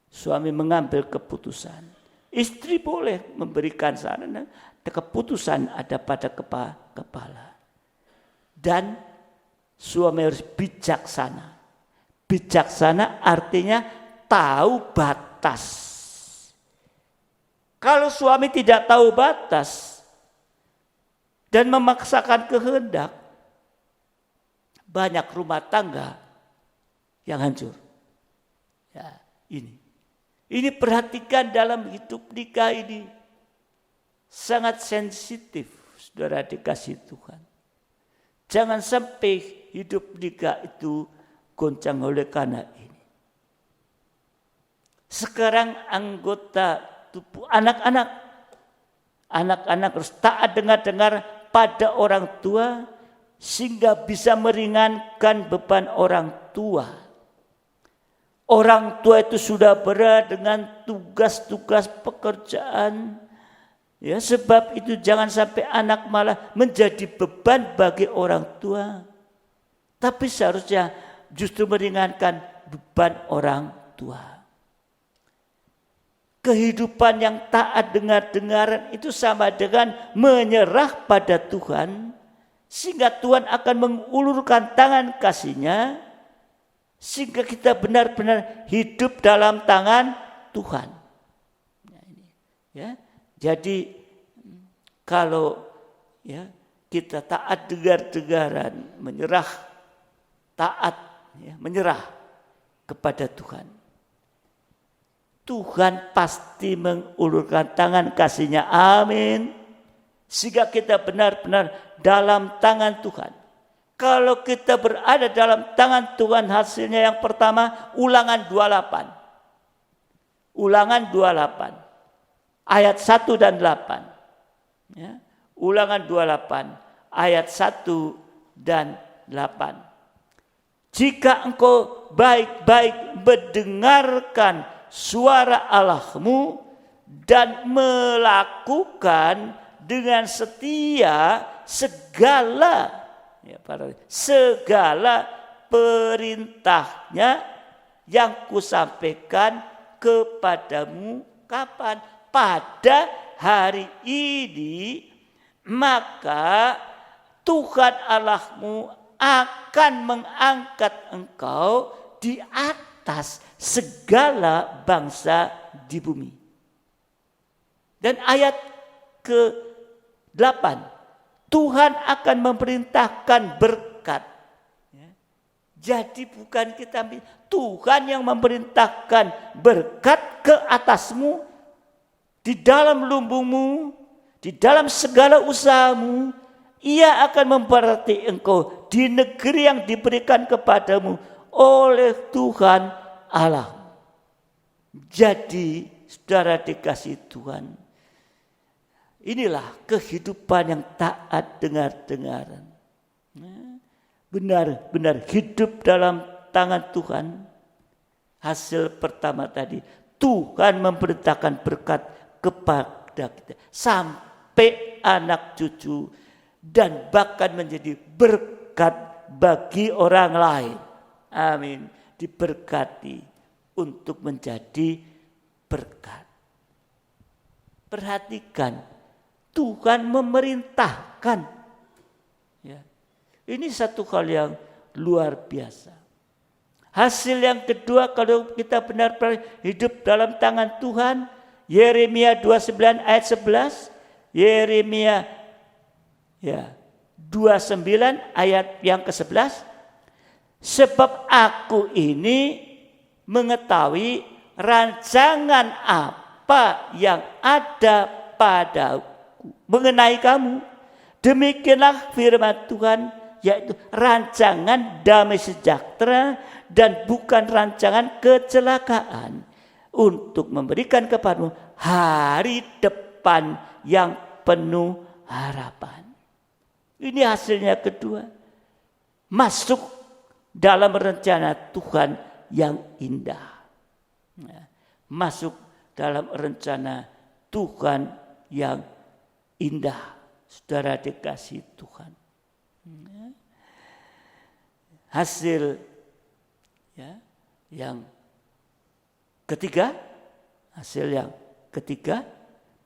Suami mengambil keputusan. Istri boleh memberikan saran, keputusan ada pada kepala. Dan suami harus bijaksana. Bijaksana artinya tahu batas. Kalau suami tidak tahu batas dan memaksakan kehendak, banyak rumah tangga yang hancur. Ya, ini perhatikan dalam hidup nikah ini. Sangat sensitif, saudara dikasih Tuhan. Jangan sampai hidup nikah itu goncang oleh karena ini. Sekarang anggota tubuh anak-anak harus taat dengar pada orang tua, sehingga bisa meringankan beban orang tua. Orang tua itu sudah berat dengan tugas-tugas pekerjaan. Ya, sebab itu jangan sampai anak malah menjadi beban bagi orang tua. Tapi seharusnya justru meringankan beban orang tua. Kehidupan yang taat dengar-dengaran itu sama dengan menyerah pada Tuhan. Sehingga Tuhan akan mengulurkan tangan kasih-Nya, sehingga kita benar-benar hidup dalam tangan Tuhan. Ya, jadi kalau ya kita taat dengar-dengaran, menyerah kepada Tuhan, Tuhan pasti mengulurkan tangan kasih-Nya. Amin. Sehingga kita benar-benar dalam tangan Tuhan. Kalau kita berada dalam tangan Tuhan, hasilnya yang pertama, Ulangan 28. Ulangan 28. Ayat 1 dan 8. Ya. Ulangan 28. Ayat 1 dan 8. Jika engkau baik-baik mendengarkan suara Allahmu dan melakukan dengan setia segala perintahnya yang kusampaikan kepadamu kapan? Pada hari ini, maka Tuhan Allahmu akan mengangkat engkau di atas segala bangsa di bumi. Dan ayat ke-8, Tuhan akan memerintahkan berkat. Jadi bukan kita, Tuhan yang memerintahkan berkat ke atasmu, di dalam lumbungmu, di dalam segala usahamu. Ia akan memberkati engkau di negeri yang diberikan kepadamu oleh Tuhan Allah. Jadi saudara dikasih Tuhan, inilah kehidupan yang taat dengar-dengaran. Benar-benar hidup dalam tangan Tuhan. Hasil pertama tadi, Tuhan memerintahkan berkat kepada kita sampai anak cucu dan bahkan menjadi berkat bagi orang lain. Amin. Diberkati untuk menjadi berkat. Perhatikan, Tuhan memerintahkan. Ya. Ini satu hal yang luar biasa. Hasil yang kedua kalau kita benar-benar hidup dalam tangan Tuhan, Yeremia 29 ayat 11, Yeremia 29 ayat yang ke-11, sebab aku ini mengetahui rancangan apa yang ada padaku mengenai kamu. Demikianlah firman Tuhan, yaitu rancangan damai sejahtera dan bukan rancangan kecelakaan, untuk memberikan kepadamu hari depan yang penuh harapan. Ini hasilnya kedua. Masuk dalam rencana Tuhan yang indah. Masuk dalam rencana Tuhan yang indah. Saudara dikasih Tuhan. Hasil yang ketiga,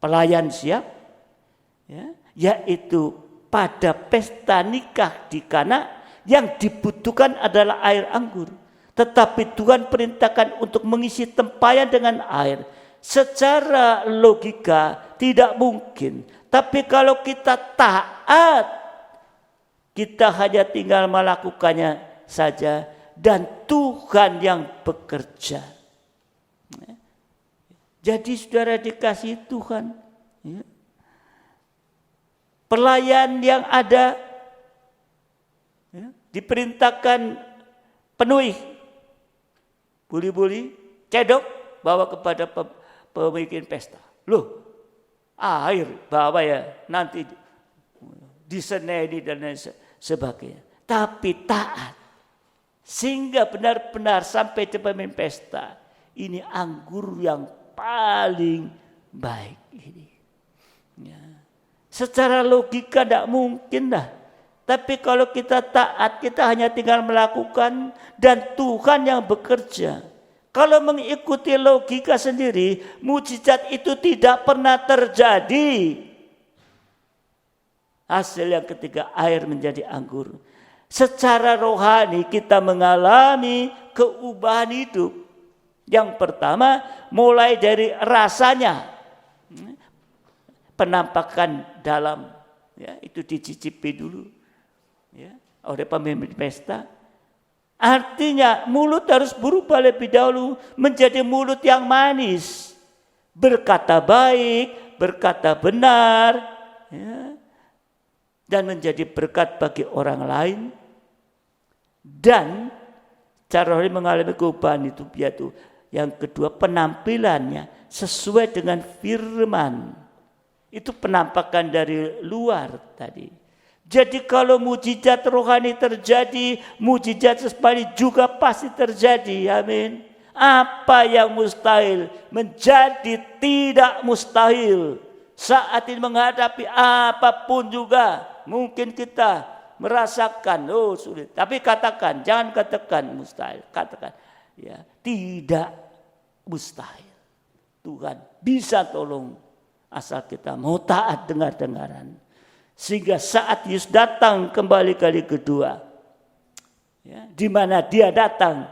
pelayan siap, yaitu pada pesta nikah di Kana yang dibutuhkan adalah air anggur. Tetapi Tuhan perintahkan untuk mengisi tempayan dengan air. Secara logika tidak mungkin. Tapi kalau kita taat, kita hanya tinggal melakukannya saja. Dan Tuhan yang bekerja. Jadi saudara dikasih Tuhan. Pelayan yang ada diperintahkan penuhi buli-buli, cedok bawa kepada pemimpin pesta. Loh, air bawa ya nanti diseneni dan sebagainya. Tapi taat sehingga benar-benar sampai di pemimpin pesta. Ini anggur yang paling baik ini. Secara logika tidak mungkin dah. Tapi kalau kita taat, kita hanya tinggal melakukan dan Tuhan yang bekerja. Kalau mengikuti logika sendiri, mujizat itu tidak pernah terjadi. Hasil yang ketiga, air menjadi anggur. Secara rohani kita mengalami keubahan hidup. Yang pertama, mulai dari rasanya. Penampakan dalam, itu dicicipi dulu. Oleh pemimpin pesta. Artinya mulut harus berubah lebih dahulu menjadi mulut yang manis, berkata baik, berkata benar, dan menjadi berkat bagi orang lain. Dan cara mengalami keubahan itu yaitu yang kedua, penampilannya sesuai dengan firman. Itu penampakan dari luar tadi. Jadi kalau mujizat rohani terjadi, mujizat jasmani juga pasti terjadi. Amin. Apa yang mustahil menjadi tidak mustahil. Saat ini menghadapi apapun juga, mungkin kita merasakan sulit. Tapi katakan, jangan katakan mustahil. Katakan tidak mustahil. Tuhan bisa tolong asal kita mau taat dengar-dengaran. Sehingga saat Yesus datang kembali kali kedua, di mana dia datang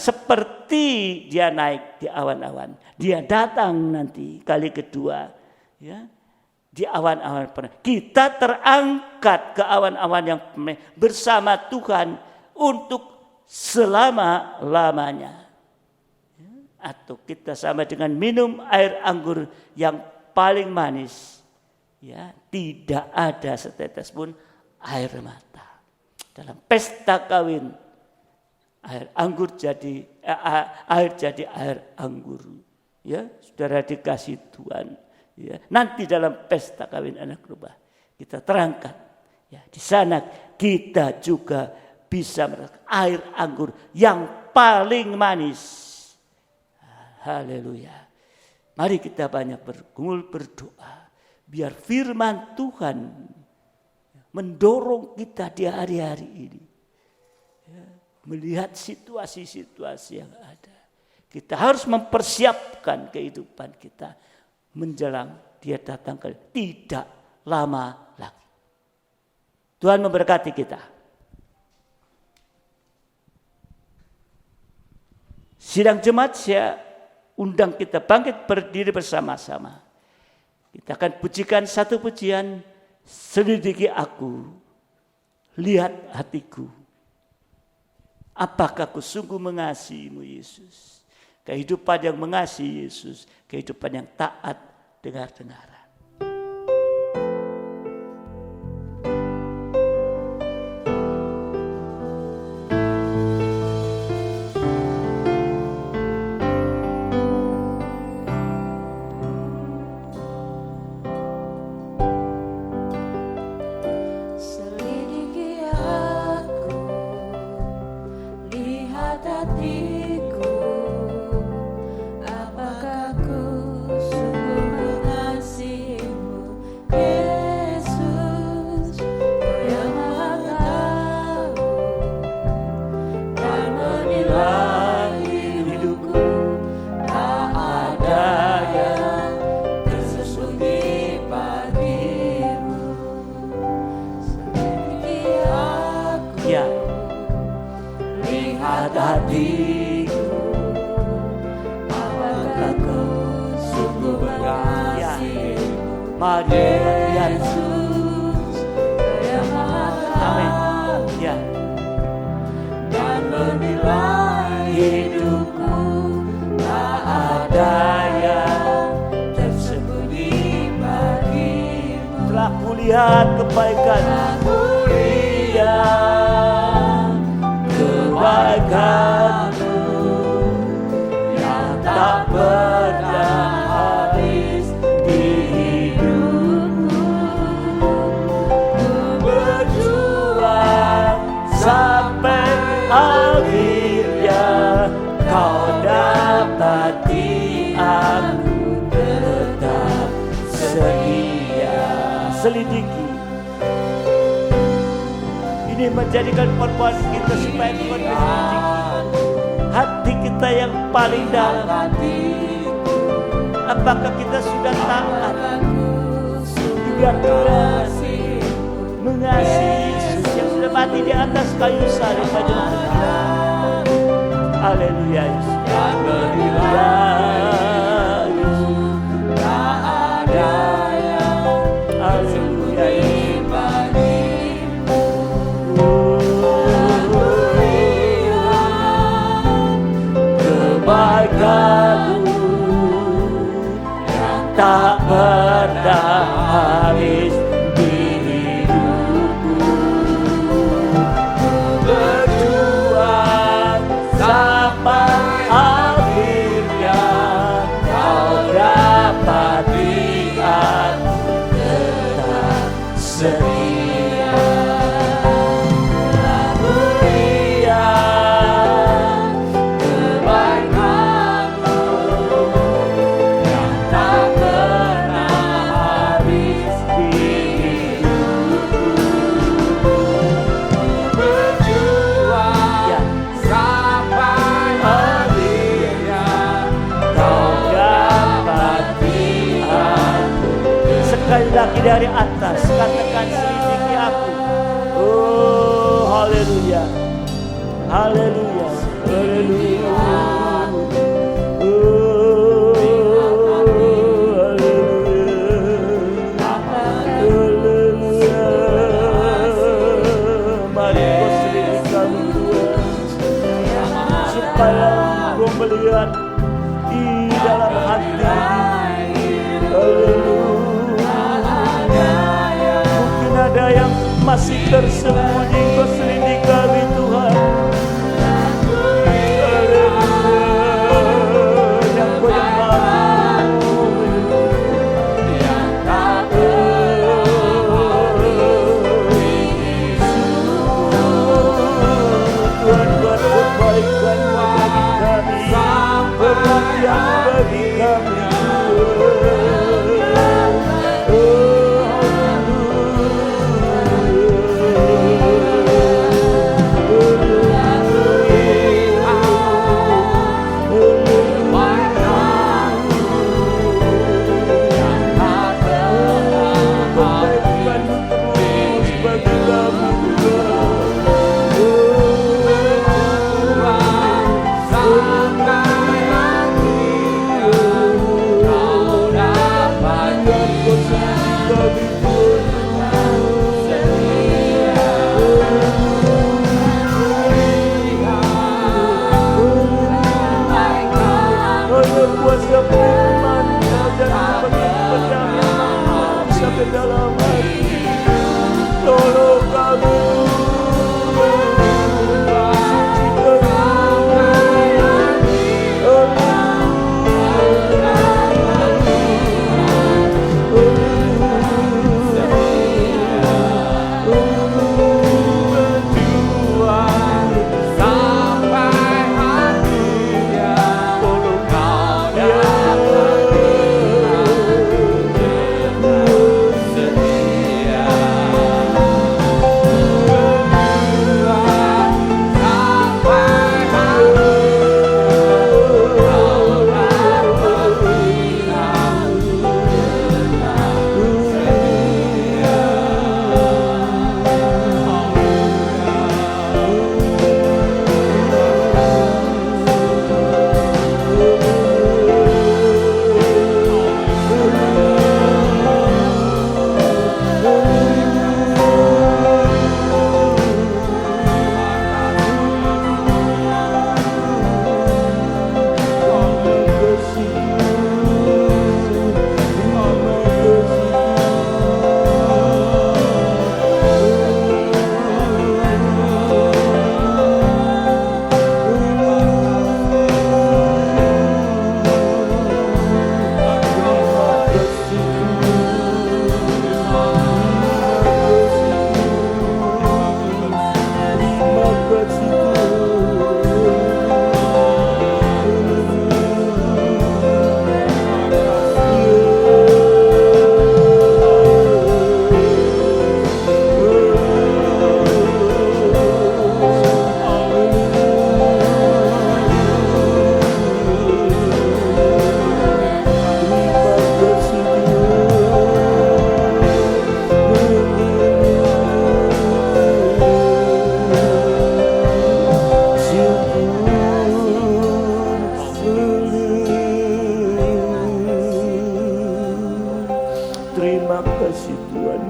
seperti dia naik di awan-awan. Dia datang nanti kali kedua, di awan-awan penuh. Kita terangkat ke awan-awan yang penuh bersama Tuhan untuk selama-lamanya. Atau kita sama dengan minum air anggur yang paling manis. Tidak ada setetes pun air mata. Dalam pesta kawin, air jadi air anggur. Saudara dikasih Tuhan. Nanti dalam pesta kawin anak rubah kita terangkat. Di sana kita juga bisa merasakan air anggur yang paling manis. Haleluya. Mari kita banyak bergumul berdoa. Biar firman Tuhan mendorong kita di hari-hari ini. Melihat situasi-situasi yang ada. Kita harus mempersiapkan kehidupan kita. Menjelang dia datang tidak lama lagi. Tuhan memberkati kita. Sidang jemaat, saya undang kita bangkit berdiri bersama-sama. Kita akan pujikan satu pujian, selidiki aku, lihat hatiku. Apakah aku sungguh mengasihimu Yesus? Kehidupan yang mengasihi Yesus, kehidupan yang taat dengar-dengaran. Selidiki aku, lihat hatiku, apakah ku sungguh mengasihimu Yesus, Kau yang Maha Tahu dan menilai hidupku, tak ada yang tersembunyi bagimu. Selidiki aku, Ya, lihat hatiku, apakah kau sungguh mengasihimu mari lihat. Yesus, Kau yang Maha Amin. Tahu Ya, dan menilai hidupku, tak ada yang tersembunyi bagimu. telah kulihat kebaikan. Aku lihat kebaikan-Mu yang tak pernah habis di hidupku. Ku berjuang sampai akhirnya, Kau dapati aku tetap setia. Selidiki. Ini menjadikan korban kita supaya Tuhan menyelidiki hati kita yang paling dalam. Apakah kita sudah taat juga mengasihi Yesus yang sudah mati di atas kayu salib pada kita. Haleluya Yesus. Haleluya Yesus. Haleluya Yesus. Kebaikan-Mu yang tak pernah habis di hidupku. Ku berjuang sampai akhirnya, Kau dapati aku tetap setia. Aku lihat kebaikan-Mu yang tak pernah habis di hidupku. Berjuang sampai akhirnya, Kau dapati aku. Sekali lagi dari atas, katakan selidiki aku. Oh, haleluya. Haleluya. Haleluya. Oh, haleluya. Haleluya. Mari kau selidiki kami Tuhan, supaya Engkau melihat di dalam hati. Haleluya. Mungkin ada yang masih tersembunyi, Kau selidiki kami Tuhan. Haleluya. Yang Kau yang mahu. Tuhan buat kebaikan bagi kami, perhatian bagi kami. Oh, haleluya.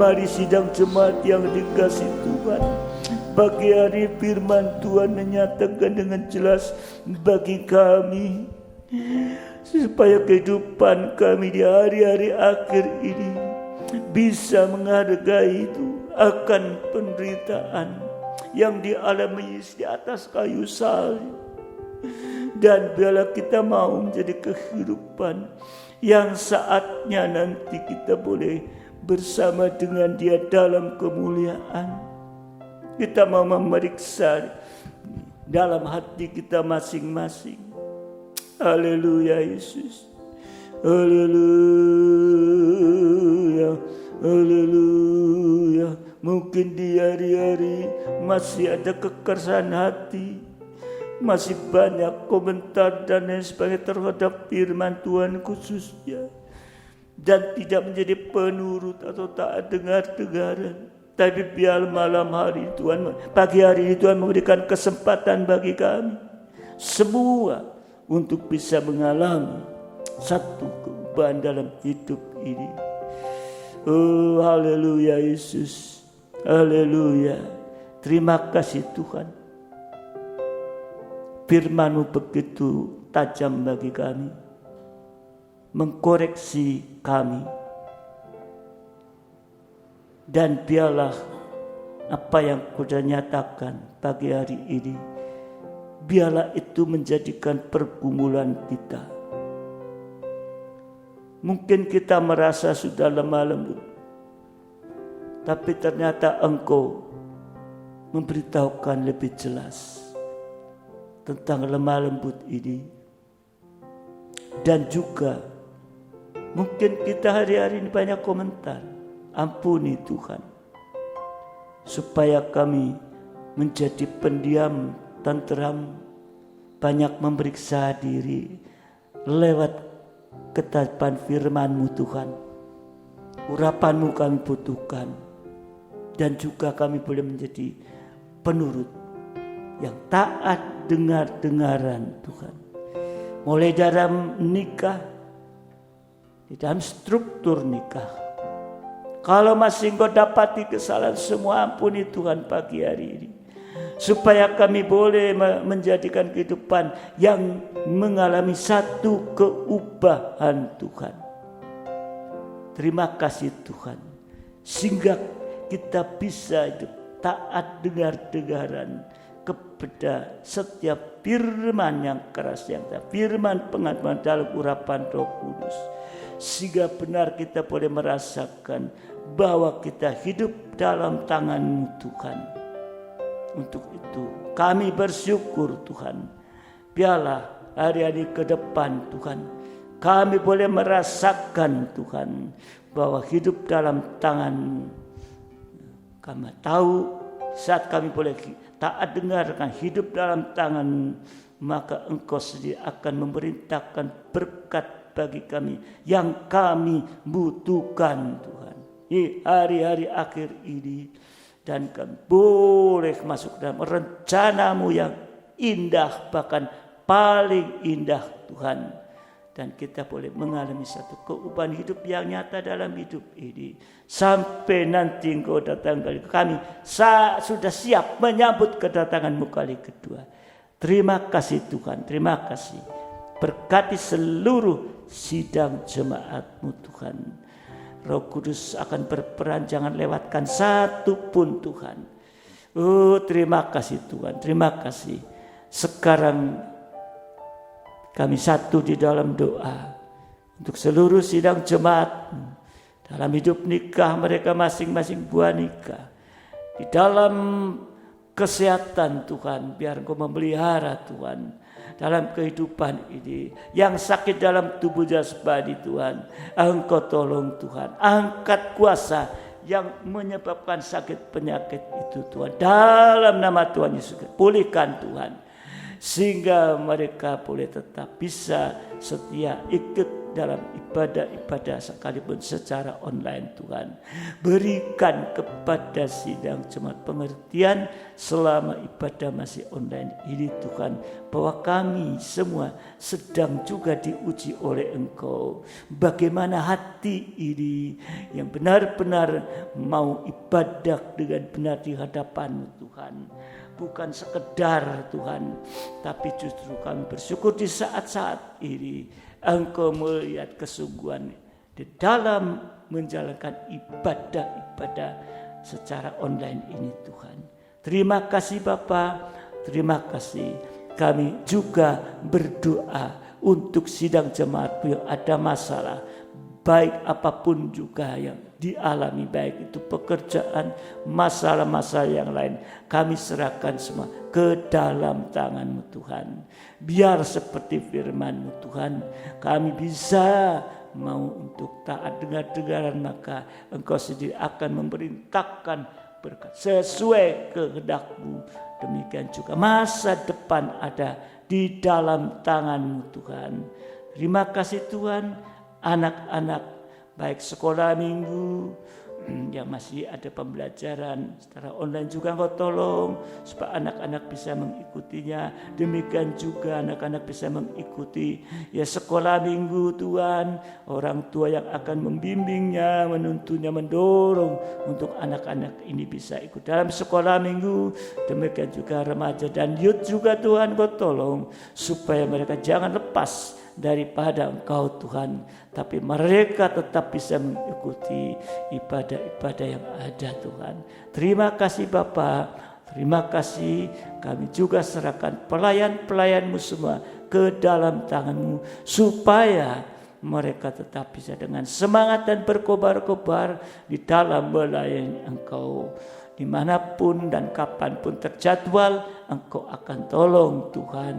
Mari sidang jemaat yang dikasih Tuhan, pagi hari firman Tuhan menyatakan dengan jelas bagi kami, supaya kehidupan kami di hari-hari akhir ini bisa menghargai itu akan penderitaan yang dialami Yesus di atas kayu salib. Dan biarlah kita mau menjadi kehidupan yang saatnya nanti kita boleh bersama dengan Dia dalam kemuliaan. Kita mau memeriksa dalam hati kita masing-masing. Haleluya Yesus. Haleluya. Haleluya. Mungkin di hari-hari masih ada kekerasan hati, masih banyak komentar dan lain sebagainya terhadap firman Tuhan khususnya, dan tidak menjadi penurut atau taat dengar-dengaran. Tapi biar malam hari Tuhan, pagi hari ini Tuhan memberikan kesempatan bagi kami semua untuk bisa mengalami satu perubahan dalam hidup ini. Oh haleluya Yesus, haleluya. Terima kasih Tuhan, firman-Mu begitu tajam bagi kami, mengkoreksi kami. Dan biarlah apa yang Kau nyatakan pagi hari ini, biarlah itu menjadikan pergumulan kita. Mungkin kita merasa sudah lemah lembut, tapi ternyata Engkau memberitahukan lebih jelas tentang lemah lembut ini. Dan juga mungkin kita hari-hari ini banyak komentar. Ampuni Tuhan, supaya kami menjadi pendiam, tenteram, banyak memeriksa diri lewat ketaatan firman-Mu Tuhan. Urapan-Mu kami butuhkan, dan juga kami boleh menjadi penurut yang taat dengar-dengaran Tuhan. Mulai dalam nikah, di dalam struktur nikah, kalau masih Engkau dapati kesalahan, semua ampuni Tuhan pagi hari ini, supaya kami boleh menjadikan kehidupan yang mengalami satu keubahan Tuhan. Terima kasih Tuhan, sehingga kita bisa hidup taat dengar-dengaran kepada setiap firman yang keras, yang firman pengaduan dalam urapan Roh Kudus, sehingga benar kita boleh merasakan bahwa kita hidup dalam tangan-Mu Tuhan. Untuk itu kami bersyukur Tuhan, biarlah hari-hari ke depan Tuhan kami boleh merasakan Tuhan bahwa hidup dalam tangan-Mu. Kami tahu saat kami boleh taat dengarkan hidup dalam tangan-Mu, maka Engkau sendiri akan memerintahkan berkat bagi kami yang kami butuhkan Tuhan di hari-hari akhir ini. Dan kami boleh masuk dalam rencana-Mu yang indah, bahkan paling indah Tuhan. Dan kita boleh mengalami satu keubahan hidup yang nyata dalam hidup ini. Sampai nanti Engkau datang kali kami sudah siap menyambut kedatangan-Mu kali kedua. Terima kasih Tuhan, terima kasih. Berkati seluruh sidang jemaat-Mu Tuhan. Roh Kudus akan berperan, jangan lewatkan satu pun Tuhan. Oh terima kasih Tuhan, terima kasih. Sekarang kami satu di dalam doa untuk seluruh sidang jemaat dalam hidup nikah mereka masing-masing, buah nikah. Di dalam kesehatan Tuhan, biar Engkau memelihara Tuhan dalam kehidupan ini. Yang sakit dalam tubuh jasmani Tuhan, Engkau tolong Tuhan. Angkat kuasa yang menyebabkan sakit penyakit itu Tuhan. Dalam nama Tuhan Yesus, pulihkan Tuhan. Sehingga mereka boleh tetap bisa setia ikut dalam ibadah-ibadah sekalipun secara online Tuhan. Berikan kepada sidang jemaat pengertian selama ibadah masih online ini Tuhan, bahwa kami semua sedang juga diuji oleh Engkau. Bagaimana hati ini yang benar-benar mau ibadah dengan benar di hadapan-Mu Tuhan. Bukan sekedar Tuhan, tapi justru kami bersyukur di saat-saat ini Engkau melihat kesungguhan di dalam menjalankan ibadah-ibadah secara online ini Tuhan. Terima kasih Bapa, terima kasih. Kami juga berdoa untuk sidang jemaat yang ada masalah, baik apapun juga yang dialami, baik itu pekerjaan, masalah-masalah yang lain, kami serahkan semua ke dalam tangan-Mu Tuhan. Biar seperti firman-Mu Tuhan, kami bisa mau untuk taat dengar-dengaran, maka Engkau sendiri akan memerintahkan berkat sesuai kehendak-Mu. Demikian juga masa depan ada di dalam tangan-Mu Tuhan. Terima kasih Tuhan. Anak-anak baik sekolah minggu yang masih ada pembelajaran secara online juga Engkau tolong supaya anak-anak bisa mengikutinya. Demikian juga anak-anak bisa mengikuti ya sekolah minggu Tuhan. Orang tua yang akan membimbingnya, menuntunnya, mendorong untuk anak-anak ini bisa ikut dalam sekolah minggu. Demikian juga remaja dan youth juga Tuhan Engkau tolong supaya mereka jangan lepas daripada Engkau Tuhan, tapi mereka tetap bisa mengikuti ibadah-ibadah yang ada Tuhan. Terima kasih Bapa, terima kasih. Kami juga serahkan pelayan-pelayan-Mu semua ke dalam tangan-Mu supaya mereka tetap bisa dengan semangat dan berkobar-kobar di dalam melayani Engkau. Dimanapun dan kapanpun terjadwal, Engkau akan tolong Tuhan.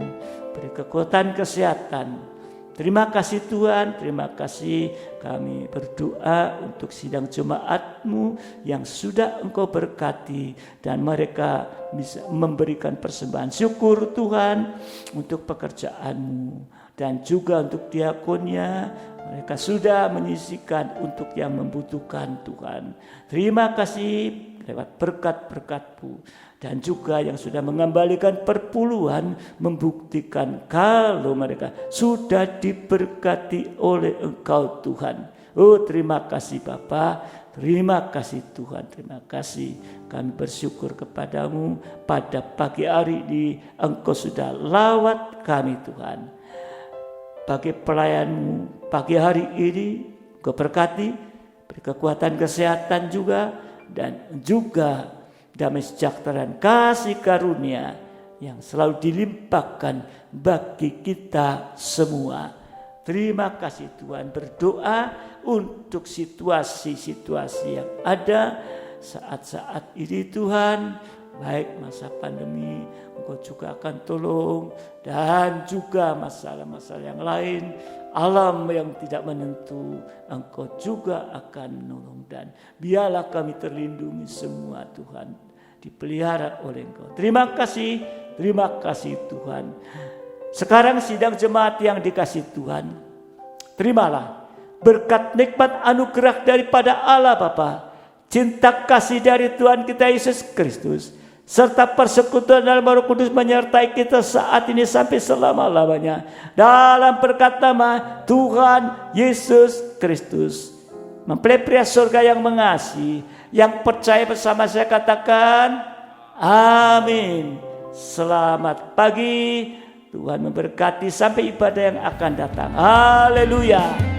Beri kekuatan kesehatan. Terima kasih Tuhan, terima kasih. Kami berdoa untuk sidang jemaat-Mu yang sudah Engkau berkati dan mereka bisa memberikan persembahan syukur Tuhan untuk pekerjaan-Mu dan juga untuk diakonnya. Mereka sudah menyisihkan untuk yang membutuhkan Tuhan. Terima kasih lewat berkat-berkat-Mu. Dan juga yang sudah mengembalikan perpuluhan membuktikan kalau mereka sudah diberkati oleh Engkau Tuhan. Oh terima kasih Bapa, terima kasih Tuhan, terima kasih. Kami bersyukur kepadamu pada pagi hari ini Engkau sudah lawat kami Tuhan. Bagi pelayan-Mu pagi hari ini Engkau berkati, beri kekuatan kesehatan juga dan juga damai sejahtera dan kasih karunia yang selalu dilimpahkan bagi kita semua. Terima kasih Tuhan. Berdoa untuk situasi-situasi yang ada saat-saat ini Tuhan. Baik masa pandemi Engkau juga akan tolong. Dan juga masalah-masalah yang lain. Alam yang tidak menentu Engkau juga akan menolong. Dan biarlah kami terlindungi semua Tuhan. Dipelihara oleh Engkau. Terima kasih Tuhan. Sekarang sidang jemaat yang dikasih Tuhan, terimalah berkat nikmat anugerah daripada Allah Bapa, cinta kasih dari Tuhan kita Yesus Kristus, serta persekutuan dalam Roh Kudus menyertai kita saat ini sampai selama-lamanya. Dalam berkat nama Tuhan Yesus Kristus, mempelai pria surga yang mengasihi, yang percaya bersama saya katakan amin. Selamat pagi, Tuhan memberkati sampai ibadah yang akan datang. Haleluya.